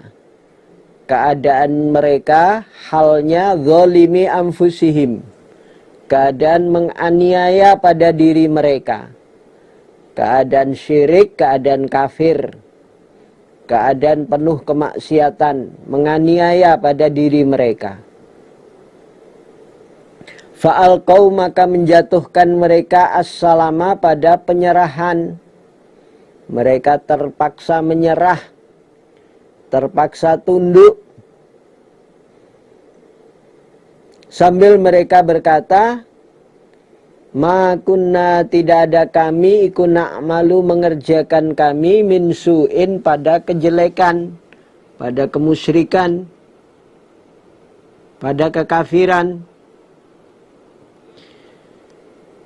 Keadaan mereka halnya zalimi anfusihim, keadaan menganiaya pada diri mereka. Keadaan syirik, keadaan kafir, keadaan penuh kemaksiatan, menganiaya pada diri mereka. Fa'alqau, maka menjatuhkan mereka as-salama, pada penyerahan. Mereka terpaksa menyerah, terpaksa tunduk, sambil mereka berkata, ma kunna, tidak ada kami, iku na'malu, mengerjakan kami, min su'in, pada kejelekan, pada kemusyrikan, pada kekafiran.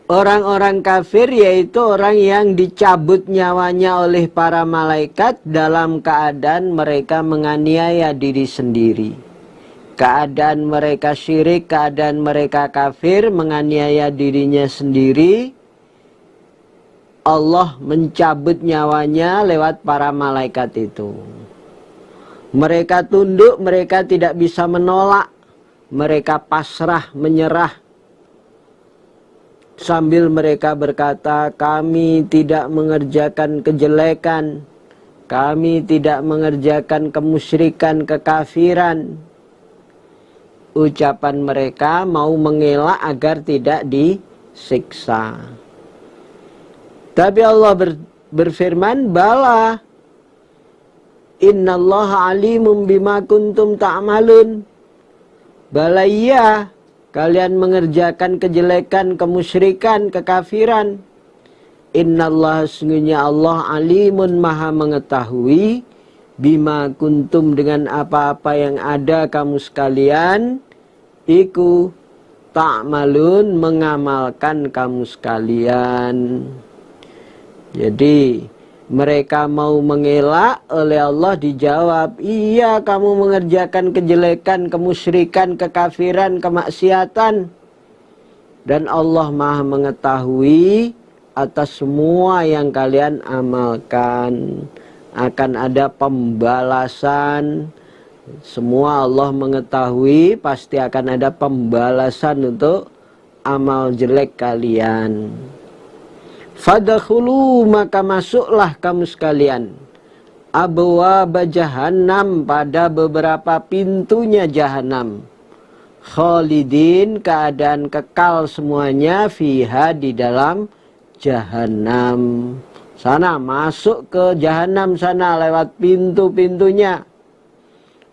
Orang-orang kafir yaitu orang yang dicabut nyawanya oleh para malaikat dalam keadaan mereka menganiaya diri sendiri. Keadaan mereka syirik, keadaan mereka kafir, menganiaya dirinya sendiri. Allah mencabut nyawanya lewat para malaikat itu. Mereka tunduk, mereka tidak bisa menolak. Mereka pasrah, menyerah. Sambil mereka berkata, kami tidak mengerjakan kejelekan, kami tidak mengerjakan kemusyrikan, kekafiran. Ucapan mereka mau mengelak agar tidak disiksa. Tapi Allah berfirman, bala, innallaha alimun bima kuntum ta'malun. Bala, iya, kalian mengerjakan kejelekan, kemusyrikan, kekafiran. Innallaha, sesungguhnya Allah, alimun, maha mengetahui, bima kuntum, dengan apa-apa yang ada kamu sekalian, iku ta'malun, mengamalkan kamu sekalian. Jadi mereka mau mengelak, oleh Allah dijawab, iya kamu mengerjakan kejelekan, kemusyrikan, kekafiran, kemaksiatan. Dan Allah maha mengetahui atas semua yang kalian amalkan. Akan ada pembalasan Semua Allah mengetahui, pasti akan ada pembalasan untuk amal jelek kalian. Fadkhulu, maka masuklah kamu sekalian, abwaaba jahannam, pada beberapa pintunya jahanam. Khalidin, keadaan kekal semuanya, fiha, di dalam jahanam. Sana, masuk ke jahanam sana lewat pintu-pintunya.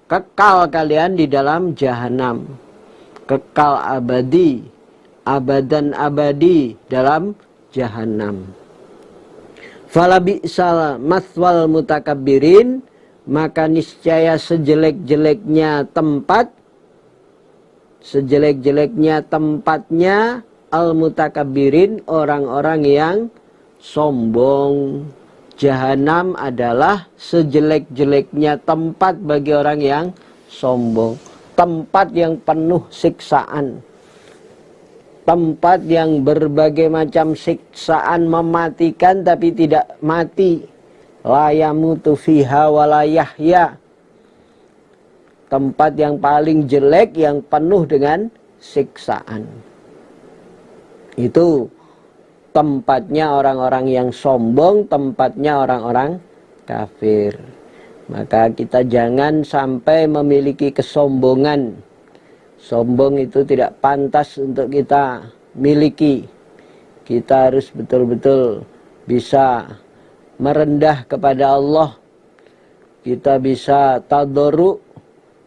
Kekal kalian di dalam jahanam. Kekal abadi, abadan abadi dalam jahanam. Fala bi'sal mathwal mutakabbirin, maka niscaya sejelek-jeleknya tempat, sejelek-jeleknya tempatnya al mutakabbirin, orang-orang yang sombong. Jahanam adalah sejelek-jeleknya tempat bagi orang yang sombong. Tempat yang penuh siksaan. Tempat yang berbagai macam siksaan mematikan tapi tidak mati. La yamutu fiha wa la yahya. Tempat yang paling jelek, yang penuh dengan siksaan. Itu tempatnya orang-orang yang sombong, tempatnya orang-orang kafir. Maka kita jangan sampai memiliki kesombongan. Sombong itu tidak pantas untuk kita miliki. Kita harus betul-betul bisa merendah kepada Allah. Kita bisa tadarru,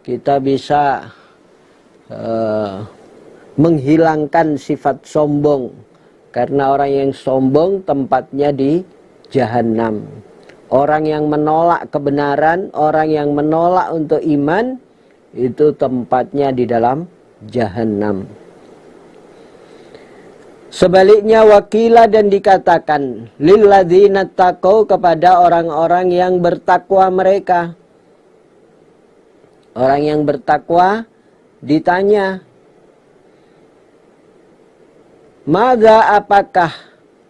kita bisa menghilangkan sifat sombong. Karena orang yang sombong tempatnya di jahanam. Orang yang menolak kebenaran, orang yang menolak untuk iman, itu tempatnya di dalam jahanam. Sebaliknya wakila, dan dikatakan lilladzina taqau, kepada orang-orang yang bertakwa mereka. Orang yang bertakwa ditanya, Mada, apakah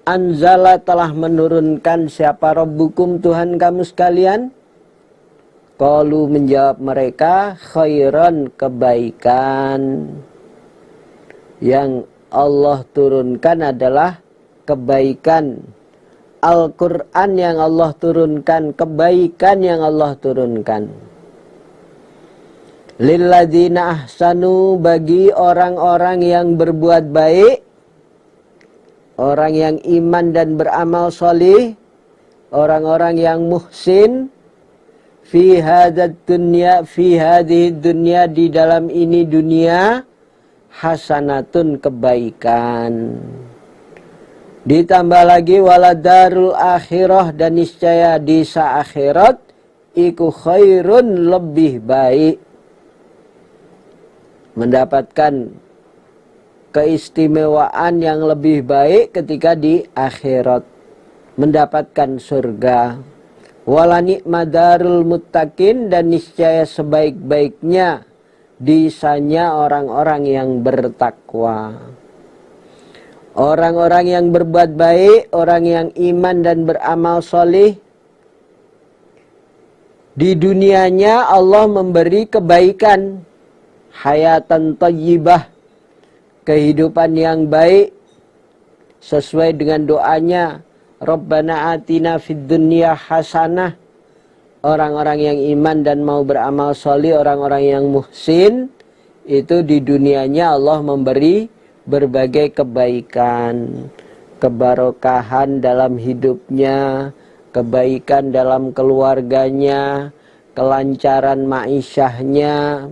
anzala, telah menurunkan siapa Rabbukum, Tuhan kamu sekalian? Qalu, menjawab mereka, khairan, kebaikan. Yang Allah turunkan adalah kebaikan. Al-Quran yang Allah turunkan, kebaikan yang Allah turunkan. Lilladzina ahsanu, bagi orang-orang yang berbuat baik, orang yang iman dan beramal solih, orang-orang yang muhsin, fi hadad dunya, fi hadhihi dunya, di dalam ini dunia, hasanatun, kebaikan. Ditambah lagi waladarul akhirah, dan niscaya di akhirat, iku khairun, lebih baik. Mendapatkan keistimewaan yang lebih baik ketika di akhirat, mendapatkan surga. Wala ni'madarul muttaqin, dan niscaya sebaik-baiknya disanya orang-orang yang bertakwa. Orang-orang yang berbuat baik, orang yang iman dan beramal solih, di dunianya Allah memberi kebaikan, hayatan thayyibah, kehidupan yang baik, sesuai dengan doanya, Rabbana atina fid dunya hasanah. Orang-orang yang iman dan mau beramal soleh, orang-orang yang muhsin, itu di dunianya Allah memberi berbagai kebaikan, kebarokahan dalam hidupnya, kebaikan dalam keluarganya, kelancaran ma'isyahnya,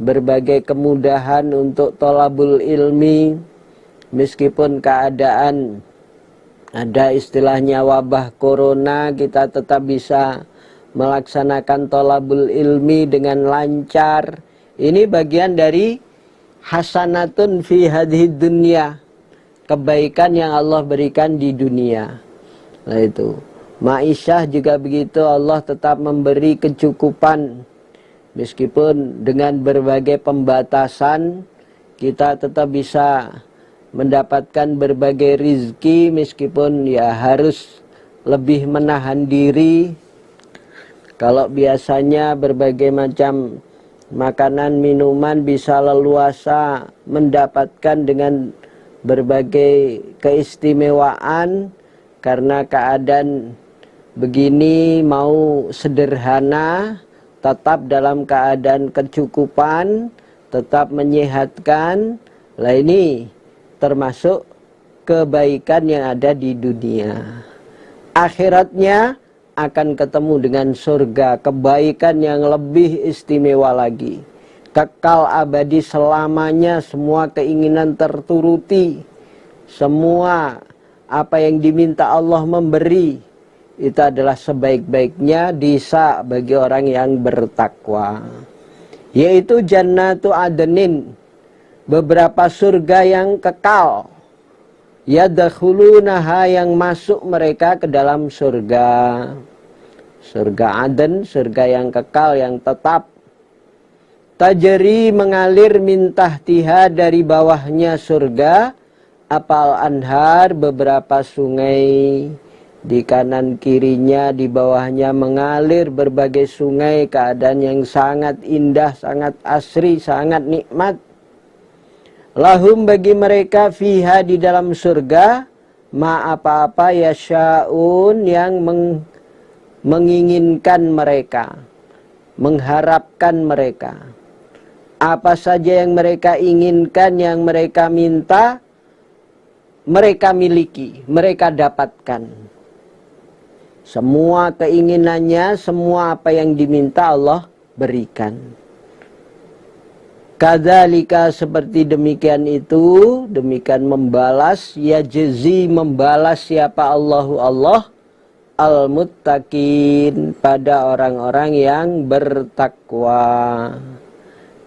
berbagai kemudahan untuk thalabul ilmi. Meskipun keadaan ada istilahnya wabah corona, kita tetap bisa melaksanakan thalabul ilmi dengan lancar. Ini bagian dari hasanatun fi hadhid dunya, kebaikan yang Allah berikan di dunia. Nah itu, ma'isyah juga begitu, Allah tetap memberi kecukupan. Meskipun dengan berbagai pembatasan, kita tetap bisa mendapatkan berbagai rizki, meskipun ya harus lebih menahan diri. Kalau biasanya berbagai macam makanan, minuman bisa leluasa mendapatkan dengan berbagai keistimewaan. Karena keadaan begini mau sederhana, tetap dalam keadaan kecukupan, tetap menyehatkan. Lah ini termasuk kebaikan yang ada di dunia. Akhiratnya akan ketemu dengan surga, kebaikan yang lebih istimewa lagi. Kekal abadi selamanya, semua keinginan terturuti, semua apa yang diminta Allah memberi, itu adalah sebaik-baiknya disa bagi orang yang bertakwa, yaitu jannatu adnin, beberapa surga yang kekal. Yadkhulunaha, yang masuk mereka ke dalam surga. Surga Aden, surga yang kekal, yang tetap. Tajri, mengalir min tahtiha, dari bawahnya surga, apal anhar, beberapa sungai. Di kanan kirinya, di bawahnya mengalir berbagai sungai, keadaan yang sangat indah, sangat asri, sangat nikmat. Lahum, bagi mereka, fiha, di dalam surga, ma apa-apa yasyaun, yang menginginkan mereka, mengharapkan mereka. Apa saja yang mereka inginkan, yang mereka minta, mereka miliki, mereka dapatkan. Semua keinginannya, semua apa yang diminta Allah berikan. Kadzalika, seperti demikian itu, demikian membalas, yajzi, membalas siapa Allahu Allah, al-muttaqin, pada orang-orang yang bertakwa.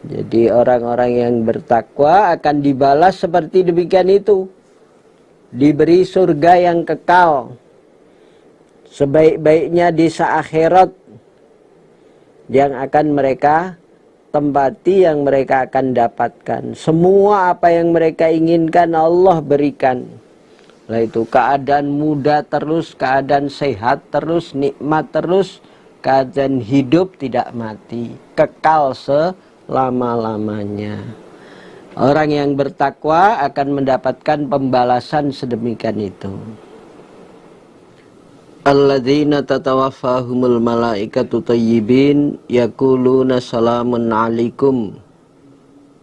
Jadi orang-orang yang bertakwa akan dibalas seperti demikian itu. Diberi surga yang kekal, sebaik-baiknya desa akhirat yang akan mereka tempati, yang mereka akan dapatkan. Semua apa yang mereka inginkan Allah berikan. Lah itu keadaan muda terus, keadaan sehat terus, nikmat terus, keadaan hidup tidak mati, kekal selama-lamanya. Orang yang bertakwa akan mendapatkan pembalasan sedemikian itu. Alladzina tatawaffahumul malaikatu thayyibin yaquluna salamun alaikum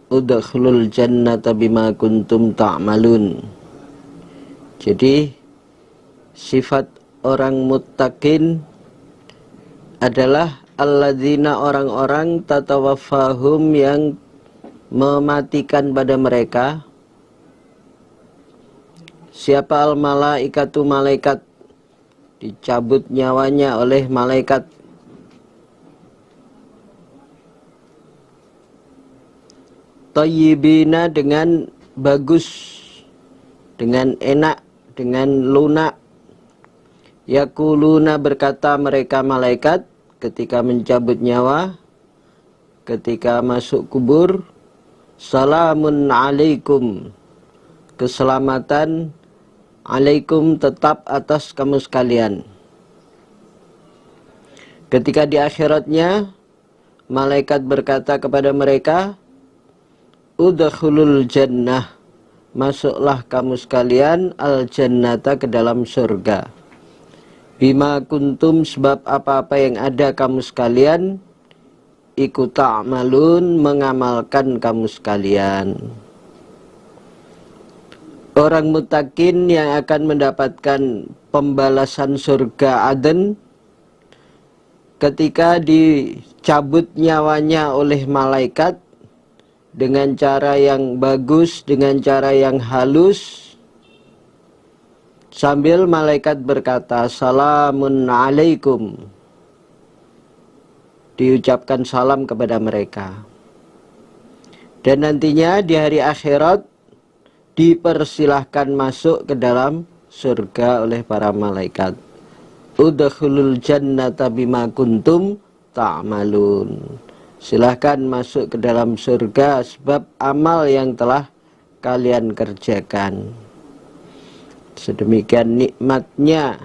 udkhulul jannata bima kuntum ta'malun. Jadi sifat orang muttaqin adalah alladzina, orang-orang tatawaffahum, yang mematikan pada mereka. Siapa al malaikatu, malaikat, dicabut nyawanya oleh malaikat. Thayyibina, dengan bagus, dengan enak, dengan lunak. Yaquluna, berkata mereka malaikat ketika mencabut nyawa, ketika masuk kubur, salamun alaikum, keselamatan alaikum, tetap atas kamu sekalian. Ketika di akhiratnya, malaikat berkata kepada mereka, udkhulul jannah, masuklah kamu sekalian al jannata, ke dalam surga. Bima kuntum, sebab apa-apa yang ada kamu sekalian, ikut ta'malun, mengamalkan kamu sekalian. Orang muttaqin yang akan mendapatkan pembalasan surga Aden ketika dicabut nyawanya oleh malaikat dengan cara yang bagus, dengan cara yang halus, sambil malaikat berkata salamun alaikum, diucapkan salam kepada mereka. Dan nantinya di hari akhirat dipersilahkan masuk ke dalam surga oleh para malaikat. Udkhulul jannata bima kuntum ta'malun. Silahkan masuk ke dalam surga sebab amal yang telah kalian kerjakan. Sedemikian nikmatnya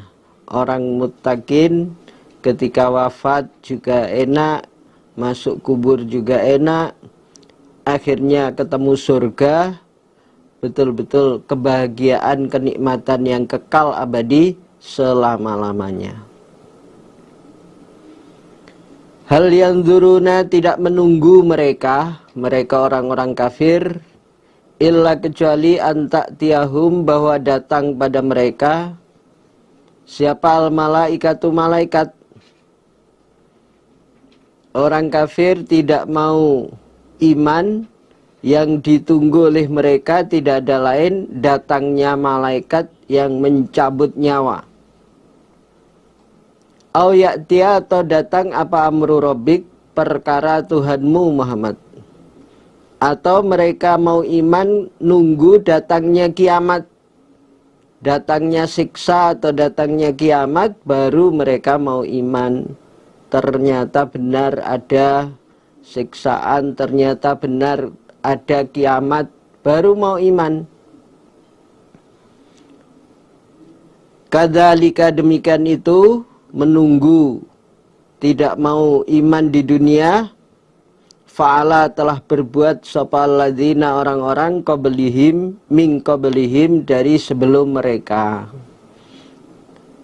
orang muttaqin, ketika wafat juga enak, masuk kubur juga enak, akhirnya ketemu surga, betul-betul kebahagiaan, kenikmatan yang kekal abadi selama-lamanya. Hal yang duruna tidak menunggu mereka orang-orang kafir, illa kecuali antak tiahum bahwa datang pada mereka siapa al-malaikatu malaikat. Orang kafir tidak mau iman, yang ditunggu oleh mereka tidak ada lain datangnya malaikat yang mencabut nyawa. Au ya'tiya, atau datang apa amru rabbik, perkara Tuhanmu Muhammad. Atau mereka mau iman nunggu datangnya kiamat, datangnya siksa atau datangnya kiamat, baru mereka mau iman. Ternyata benar ada siksaan, ternyata benar ada kiamat, baru mau iman. Kadzalika, demikian itu, menunggu, tidak mau iman di dunia. Fa'ala, telah berbuat sapa alladzina, orang-orang qablihim, min qablihim, dari sebelum mereka.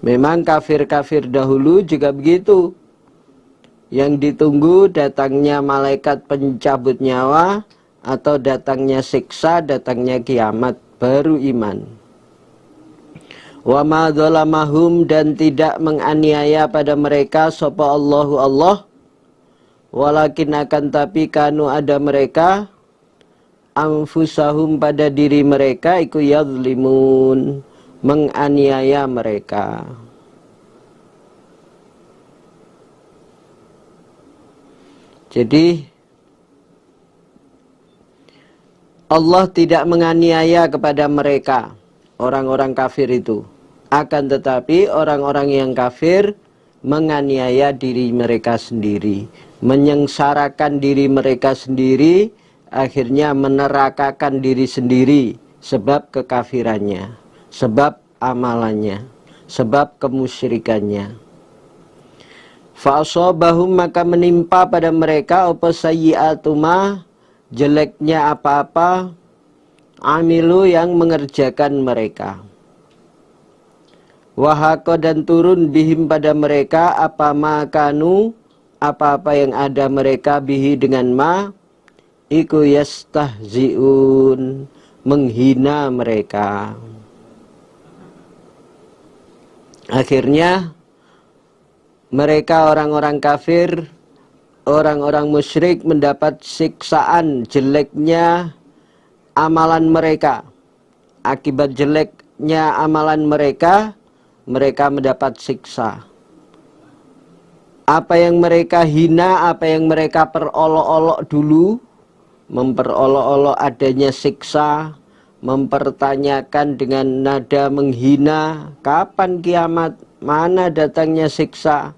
Memang kafir-kafir dahulu juga begitu. Yang ditunggu datangnya malaikat pencabut nyawa, atau datangnya siksa, datangnya kiamat, baru iman. Wa ma dzalamahum, dan tidak menganiaya pada mereka sapa Allahu Allah, walakin akan tapi kanu ada mereka, anfusahum pada diri mereka, iku yadzlimun, menganiaya mereka. Jadi Allah tidak menganiaya kepada mereka, orang-orang kafir itu. Akan tetapi orang-orang yang kafir menganiaya diri mereka sendiri, menyengsarakan diri mereka sendiri, akhirnya menerakakan diri sendiri sebab kekafirannya, sebab amalannya, sebab kemusyrikannya. Fa'asobahum, maka menimpa pada mereka apa sayyi'atuma, jeleknya apa-apa, amilu, yang mengerjakan mereka. Wahako, dan turun bihim pada mereka apa makanu, apa-apa yang ada mereka bihi dengan ma, iku yastahzi'un, menghina mereka. Akhirnya mereka orang-orang kafir, orang-orang musyrik mendapat siksaan jeleknya amalan mereka. Akibat jeleknya amalan mereka, mereka mendapat siksa. Apa yang mereka hina, apa yang mereka perolok-olok dulu, memperolok-olok adanya siksa, mempertanyakan dengan nada menghina, kapan kiamat, mana datangnya siksa.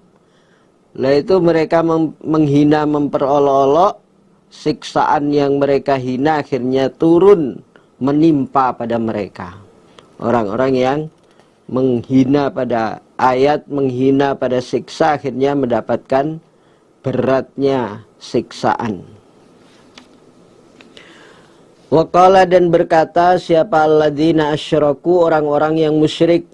Lah itu mereka menghina, memperolok-olok, siksaan yang mereka hina akhirnya turun menimpa pada mereka. Orang-orang yang menghina pada ayat, menghina pada siksa, akhirnya mendapatkan beratnya siksaan. Waqala, dan berkata siapa alladzina asyraku, orang-orang yang musyrik.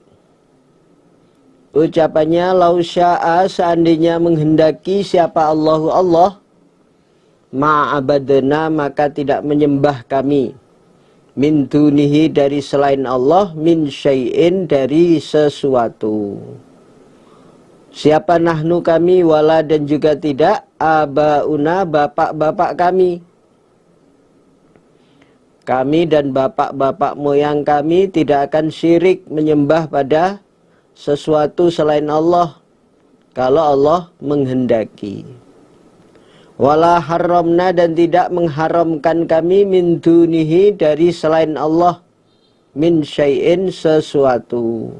Ucapannya, lau sya'a, seandainya menghendaki siapa Allahu Allah, ma'abadna, maka tidak menyembah kami, min dunihi, dari selain Allah, min syai'in, dari sesuatu. Siapa nahnu, kami, wala, dan juga tidak, abauna, bapak-bapak kami. Kami dan bapak-bapak moyang kami tidak akan syirik menyembah pada sesuatu selain Allah kalau Allah menghendaki. Wala haramna, dan tidak mengharamkan kami, min dunihi, dari selain Allah, min syai'in, sesuatu.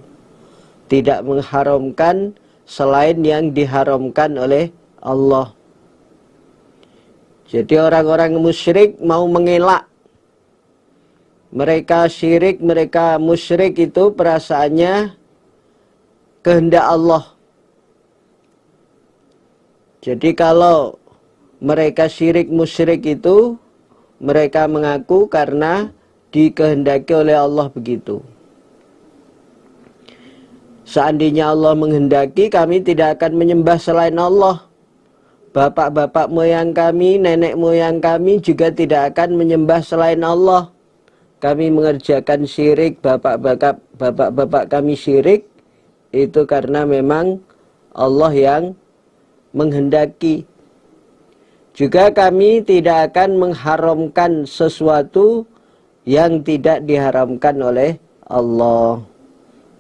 Tidak mengharamkan selain yang diharamkan oleh Allah. Jadi orang-orang musyrik mau mengelak. Mereka syirik, mereka musyrik itu perasaannya kehendak Allah. Jadi kalau mereka syirik musyrik itu mereka mengaku karena dikehendaki oleh Allah begitu. Seandainya Allah menghendaki, kami tidak akan menyembah selain Allah. Bapak-bapak moyang kami, nenek moyang kami juga tidak akan menyembah selain Allah. Kami mengerjakan syirik, bapak-bapak kami syirik, itu karena memang Allah yang menghendaki. Juga kami tidak akan mengharamkan sesuatu yang tidak diharamkan oleh Allah.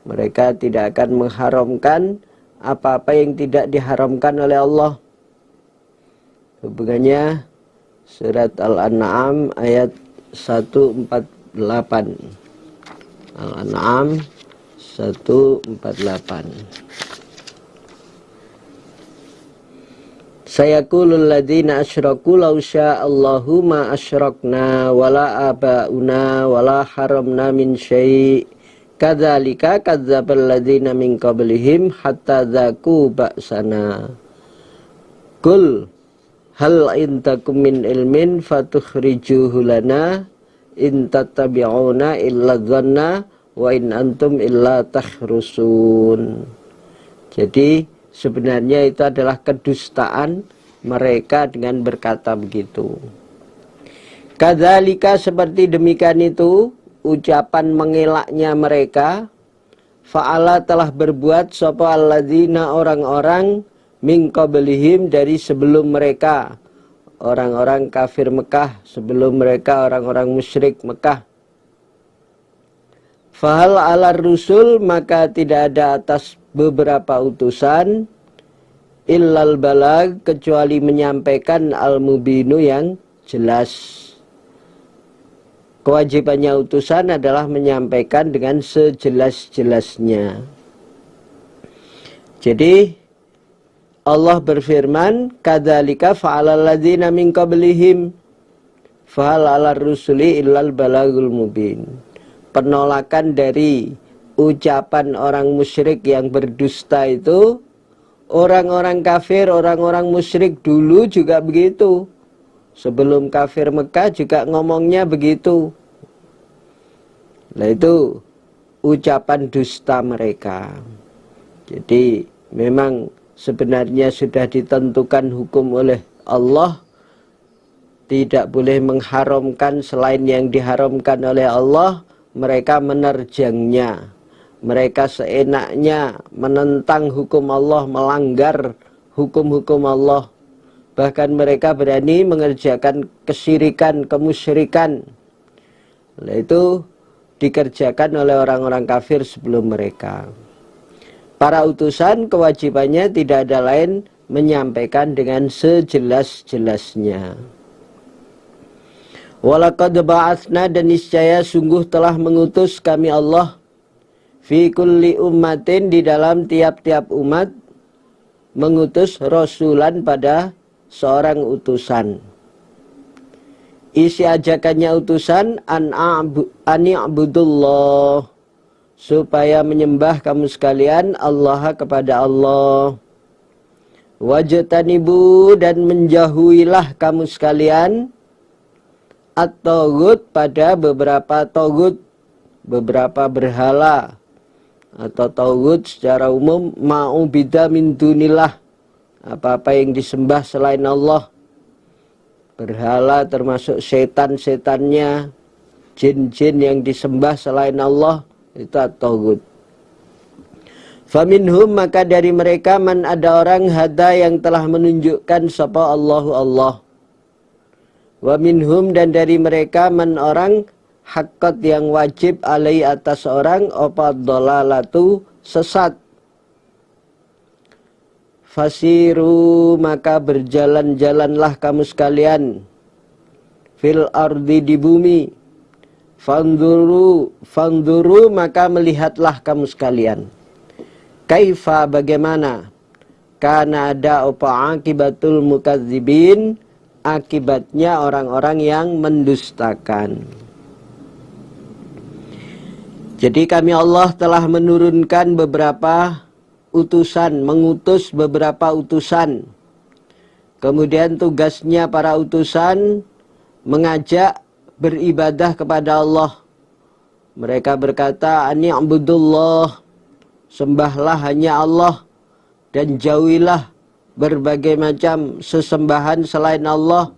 Mereka tidak akan mengharamkan apa-apa yang tidak diharamkan oleh Allah. Hubungannya surat Al-An'am ayat 148. Al-An'am 148. Sayaqulul ladzina asyraku law sya'allahu ma asyrakna wala abauna wala haramna min syai'. Kadzalika kadzdzabal ladzina min qablihim hatta dzaqu ba'sana. Qul hal intakum min ilmin fatukhrijuhu lana in tattabi'una illa dhanna wa in antum illa takhrusun. Jadi sebenarnya itu adalah kedustaan mereka dengan berkata begitu. Kadzalika seperti demikian itu ucapan mengelaknya mereka. Fa'ala telah berbuat sapa alladzina orang-orang min qablihim dari sebelum mereka, orang-orang kafir Mekah sebelum mereka, orang-orang musyrik Mekah. Fahal ala rusul, maka tidak ada atas beberapa utusan illal balag, kecuali menyampaikan al-mubinu yang jelas. Kewajibannya utusan adalah menyampaikan dengan sejelas-jelasnya. Jadi Allah berfirman, kadzalika fa'alal ladzina min qablihim fahal 'alar rusuli illal balagul mubin. Penolakan dari ucapan orang musyrik yang berdusta itu, orang-orang kafir, orang-orang musyrik dulu juga begitu. Sebelum kafir Mekah juga ngomongnya begitu. Nah itu ucapan dusta mereka. Jadi memang sebenarnya sudah ditentukan hukum oleh Allah. Tidak boleh mengharamkan selain yang diharamkan oleh Allah. Mereka menerjangnya. Mereka seenaknya menentang hukum Allah, melanggar hukum-hukum Allah. Bahkan mereka berani mengerjakan kesyirikan, kemusyrikan. Nah, itu dikerjakan oleh orang-orang kafir sebelum mereka. Para utusan kewajibannya tidak ada lain menyampaikan dengan sejelas-jelasnya. Walaqad ba'atsna, dan niscaya sungguh telah mengutus kami Allah fi kulli ummatin, di dalam tiap-tiap umat mengutus rasulan pada seorang utusan. Isi ajakannya utusan ani'budullah, supaya menyembah kamu sekalian Allah kepada Allah. Wajtanibu, dan menjauhilah kamu sekalian at-taghut, pada beberapa taghut, beberapa berhala atau taghut secara umum, ma'ubida min dunillah, apa-apa yang disembah selain Allah. Berhala termasuk setan-setannya, jin-jin yang disembah selain Allah, itu at-taghut. Faminhum, maka dari mereka man, ada orang hada yang telah menunjukkan sapa Allahu Allah. Wa minhum, dan dari mereka man, orang haqqat yang wajib alai atas orang apa dhalalatu, sesat. Fasiru, maka berjalan-jalanlah kamu sekalian fil ardi, di bumi. Fanduru, maka melihatlah kamu sekalian. Kaifa, bagaimana, kana ada apa akibatul mukadzibin, akibatnya orang-orang yang mendustakan. Jadi kami Allah telah menurunkan beberapa utusan, mengutus beberapa utusan Kemudian tugasnya para utusan mengajak beribadah kepada Allah. Mereka berkata, "Ani'budullah," sembahlah hanya Allah, dan jauhilah berbagai macam sesembahan selain Allah,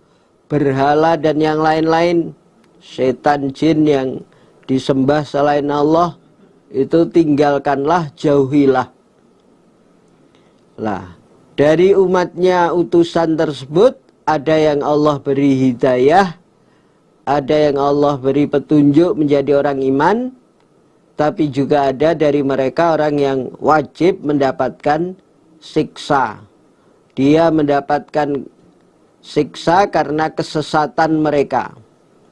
berhala dan yang lain-lain, setan jin yang disembah selain Allah, itu tinggalkanlah, jauhilah. Lah, dari umatnya utusan tersebut, ada yang Allah beri hidayah, ada yang Allah beri petunjuk menjadi orang iman, tapi juga ada dari mereka orang yang wajib mendapatkan siksa. Dia mendapatkan siksa karena kesesatan mereka.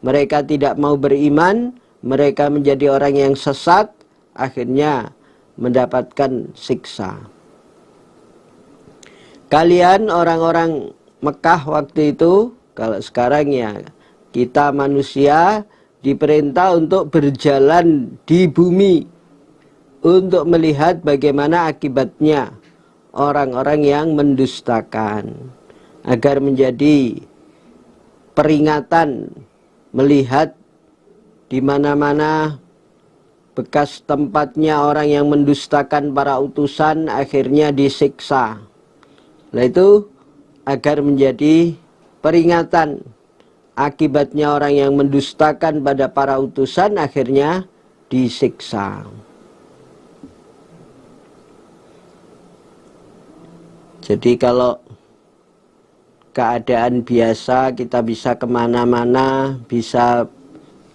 Mereka tidak mau beriman, mereka menjadi orang yang sesat, akhirnya mendapatkan siksa. Kalian orang-orang Mekah waktu itu, kalau sekarang ya kita manusia diperintah untuk berjalan di bumi untuk melihat bagaimana akibatnya orang-orang yang mendustakan, agar menjadi peringatan melihat di mana-mana bekas tempatnya orang yang mendustakan para utusan akhirnya disiksa. Nah itu agar menjadi peringatan akibatnya orang yang mendustakan pada para utusan akhirnya disiksa. Jadi kalau keadaan biasa kita bisa kemana-mana, bisa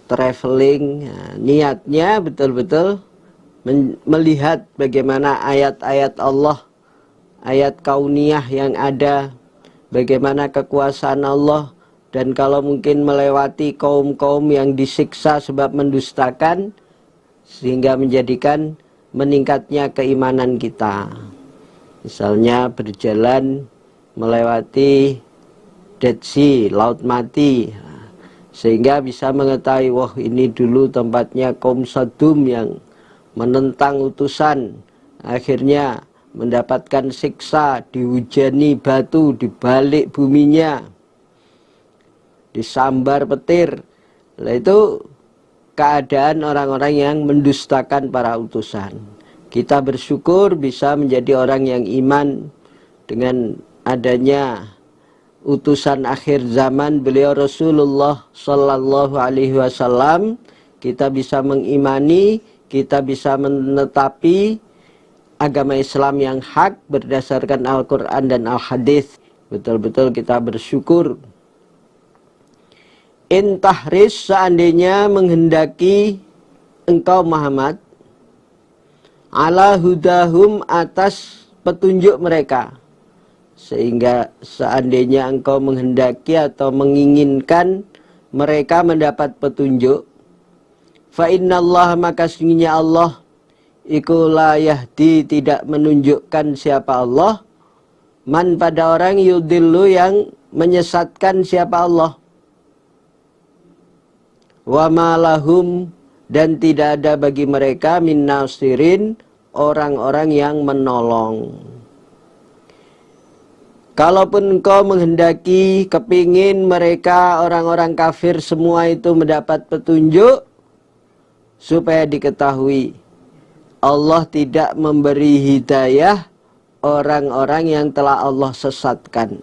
traveling, nah, niatnya betul-betul melihat bagaimana ayat-ayat Allah, ayat kauniyah yang ada, bagaimana kekuasaan Allah. Dan kalau mungkin melewati kaum-kaum yang disiksa sebab mendustakan, sehingga menjadikan meningkatnya keimanan kita. Misalnya berjalan melewati Dead Sea, Laut Mati, sehingga bisa mengetahui, wah ini dulu tempatnya kaum Sodom yang menentang utusan, akhirnya mendapatkan siksa, dihujani batu di balik buminya, disambar petir. Nah itu keadaan orang-orang yang mendustakan para utusan. Kita bersyukur bisa menjadi orang yang iman dengan adanya utusan akhir zaman beliau Rasulullah Sallallahu Alaihi Wasallam. Kita bisa mengimani, kita bisa menetapi agama Islam yang hak berdasarkan Al-Quran dan Al-Hadis. Betul-betul kita bersyukur. Intahris, seandainya menghendaki engkau Muhammad, ala hudahum, atas petunjuk mereka, sehingga seandainya engkau menghendaki atau menginginkan mereka mendapat petunjuk, fa innallaha, maka sesungguhnya Allah iku la yahdi, tidak menunjukkan siapa Allah, man, pada orang, yudillu, yang menyesatkan siapa Allah, wa ma lahum, dan tidak ada bagi mereka min nasirin, orang-orang yang menolong. Kalaupun engkau menghendaki, kepingin mereka orang-orang kafir semua itu mendapat petunjuk, supaya diketahui Allah tidak memberi hidayah orang-orang yang telah Allah sesatkan.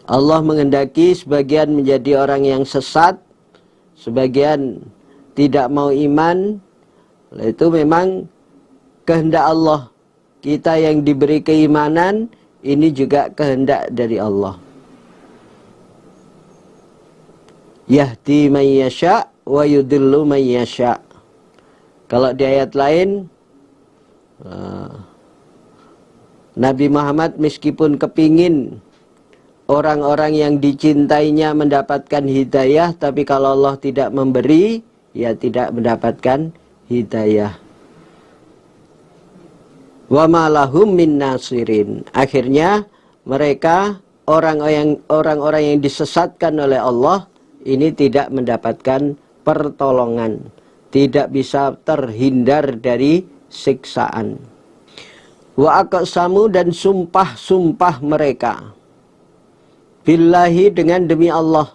Allah menghendaki sebagian menjadi orang yang sesat, sebagian tidak mau iman. Itu memang kehendak Allah. Kita yang diberi keimanan, ini juga kehendak dari Allah. Yahdi man yasha' wa yudillu man yasha'. Kalau di ayat lain, Nabi Muhammad meskipun kepingin orang-orang yang dicintainya mendapatkan hidayah, tapi kalau Allah tidak memberi, ya tidak mendapatkan hidayah. Wa ma lahum min nasirin. Akhirnya mereka orang-orang yang disesatkan oleh Allah ini tidak mendapatkan pertolongan, tidak bisa terhindar dari siksaan. Wa aqsamu, dan sumpah-sumpah mereka, billahi, dengan demi Allah,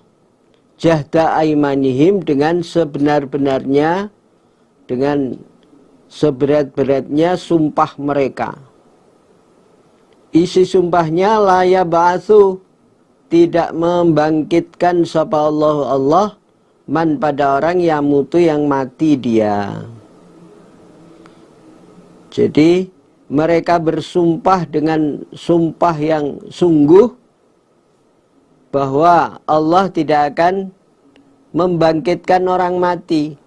jahda aimanihim, dengan sebenar-benarnya, dengan seberat-beratnya sumpah mereka. Isi sumpahnya, la yab'atsu, tidak membangkitkan sapa Allah man, pada orang yang mutu, yang mati dia. Jadi mereka bersumpah dengan sumpah yang sungguh bahwa Allah tidak akan membangkitkan orang mati.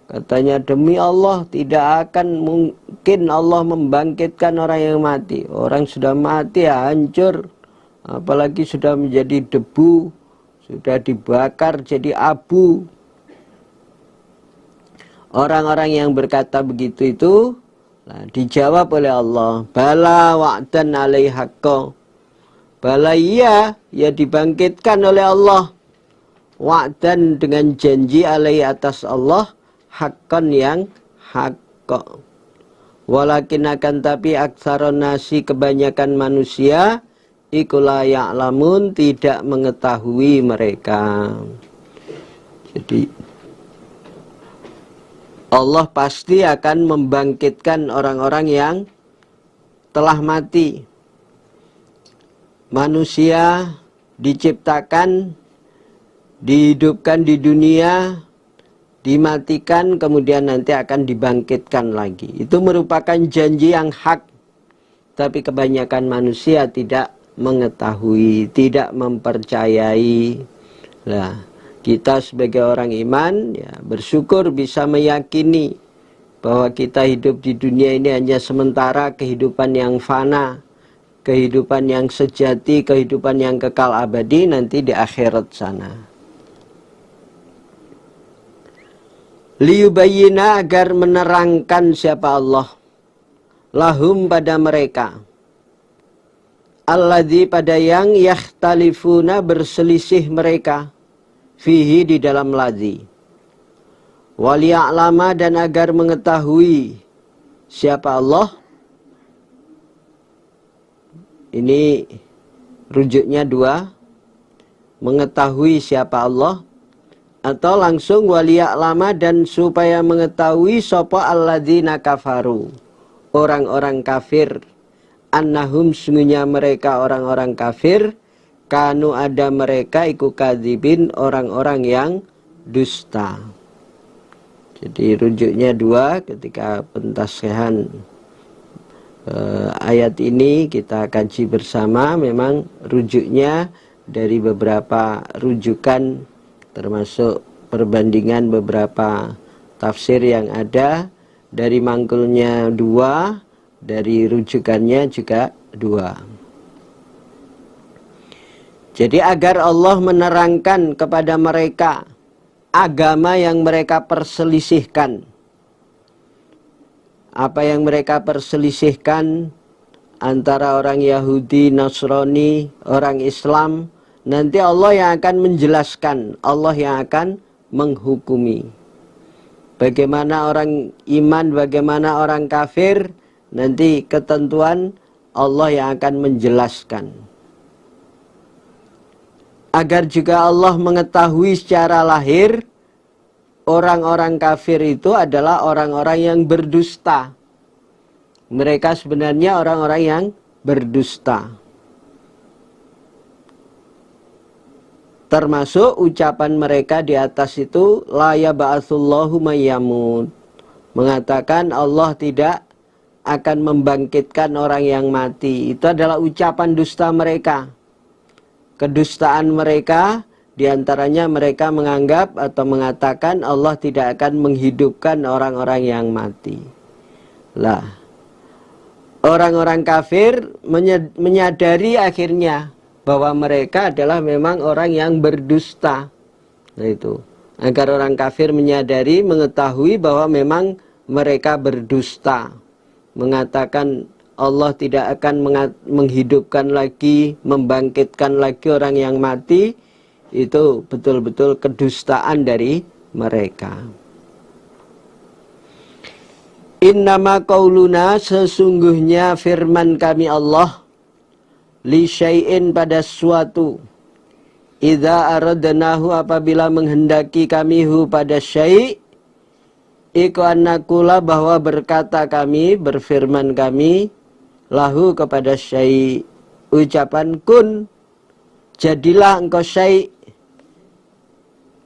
Katanya, demi Allah, tidak akan mungkin Allah membangkitkan orang yang mati. Orang sudah mati ya hancur, apalagi sudah menjadi debu, sudah dibakar jadi abu. Orang-orang yang berkata begitu itu, dijawab oleh Allah, bala wa'dan alaihi haqqa. Bala, iya, ya dibangkitkan oleh Allah. Wa'dan, dengan janji, alaihi, atas Allah, haqqan, yang haqqa. Walakin, akan tapi, aktsaron nasi, kebanyakan manusia, iku la ya'lamun, tidak mengetahui mereka. Jadi Allah pasti akan membangkitkan orang-orang yang telah mati. Manusia diciptakan, dihidupkan di dunia, dimatikan, kemudian nanti akan dibangkitkan lagi. Itu merupakan janji yang hak. Tapi kebanyakan manusia tidak mengetahui, tidak mempercayai. Nah, kita sebagai orang iman, ya, bersyukur bisa meyakini bahwa kita hidup di dunia ini hanya sementara, kehidupan yang fana, kehidupan yang sejati, kehidupan yang kekal abadi nanti di akhirat sana. Liyubayyina, agar menerangkan siapa Allah, lahum, pada mereka, alladzi, pada yang, yakhtalifuna, berselisih mereka, fihi, di dalam ladzi, waliya'lama, dan agar mengetahui siapa Allah. Ini rujuknya dua, mengetahui siapa Allah, atau langsung waliya'lama, dan supaya mengetahui sapa alladzina kafaru, orang-orang kafir, annahum, sungguhnya mereka orang-orang kafir, kanu, ada mereka, iku kadzibin, orang-orang yang dusta. Jadi rujuknya dua. Ketika pentasihan ayat ini kita kaji bersama, memang rujuknya dari beberapa rujukan, termasuk perbandingan beberapa tafsir yang ada. Dari mangkulnya dua, dari rujukannya juga dua. Jadi agar Allah menerangkan kepada mereka agama yang mereka perselisihkan. Apa yang mereka perselisihkan antara orang Yahudi, Nasrani, orang Islam, nanti Allah yang akan menjelaskan, Allah yang akan menghukumi. Bagaimana orang iman, bagaimana orang kafir, nanti ketentuan Allah yang akan menjelaskan. Agar juga Allah mengetahui secara lahir, orang-orang kafir itu adalah orang-orang yang berdusta. Mereka sebenarnya orang-orang yang berdusta. Termasuk ucapan mereka di atas itu, la yab'atsullahu mayyamut, mengatakan Allah tidak akan membangkitkan orang yang mati. Itu adalah ucapan dusta mereka. Kedustaan mereka, diantaranya mereka menganggap atau mengatakan Allah tidak akan menghidupkan orang-orang yang mati. Lah, orang-orang kafir menyadari akhirnya bahwa mereka adalah memang orang yang berdusta. Nah itu, agar orang kafir menyadari, mengetahui bahwa memang mereka berdusta, mengatakan Allah tidak akan menghidupkan lagi, membangkitkan lagi orang yang mati. Itu betul-betul kedustaan dari mereka. Innama qauluna, sesungguhnya firman kami Allah, li syai'in, pada suatu, idza aradnahu, apabila menghendaki kami hu pada syai', iku annakula, bahwa berkata kami, berfirman kami, lahu kepada syai', ucapan kun, jadilah engkau syai'.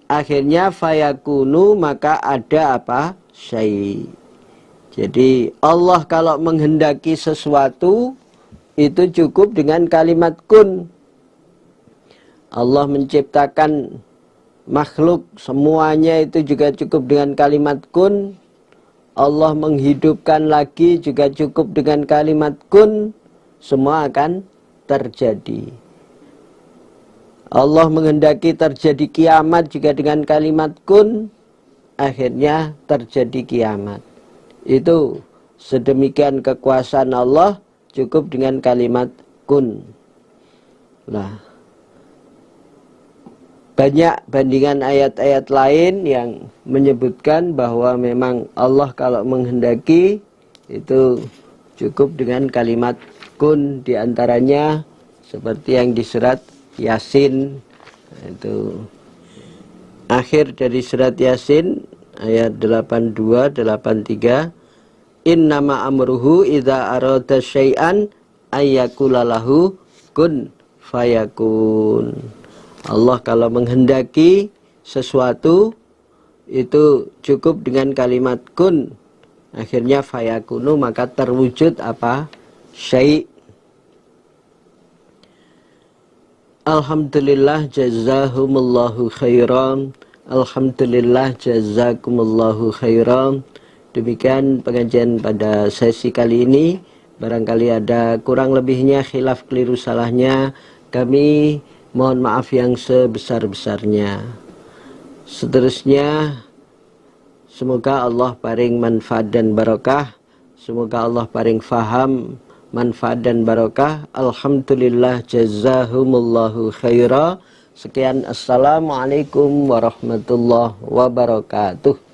Akhirnya fayakunu, maka ada apa? Syai'. Jadi Allah kalau menghendaki sesuatu itu cukup dengan kalimat kun. Allah menciptakan makhluk semuanya itu juga cukup dengan kalimat kun. Allah menghidupkan lagi juga cukup dengan kalimat kun. Semua akan terjadi. Allah menghendaki terjadi kiamat juga dengan kalimat kun. Akhirnya terjadi kiamat. Itu sedemikian kekuasaan Allah, cukup dengan kalimat kun. Nah, banyak bandingan ayat-ayat lain yang menyebutkan bahwa memang Allah kalau menghendaki itu cukup dengan kalimat kun. Di antaranya seperti yang di surat Yasin, itu akhir dari surat Yasin ayat 82, 83, innama amruhu idza arada syai'an ayyakula lahu kun fayakun. Allah kalau menghendaki sesuatu itu cukup dengan kalimat kun, akhirnya fayakunu, maka terwujud apa? Syai'. Alhamdulillah jazahumullahu khairan. Alhamdulillah jazakumullahu khairan. Demikian pengajian pada sesi kali ini. Barangkali ada kurang lebihnya, khilaf keliru salahnya, kami mohon maaf yang sebesar-besarnya. Seterusnya, semoga Allah paring manfaat dan barokah. Semoga Allah paring faham, manfaat dan barokah. Alhamdulillah jazahumullahu khaira. Sekian, assalamualaikum warahmatullahi wabarakatuh.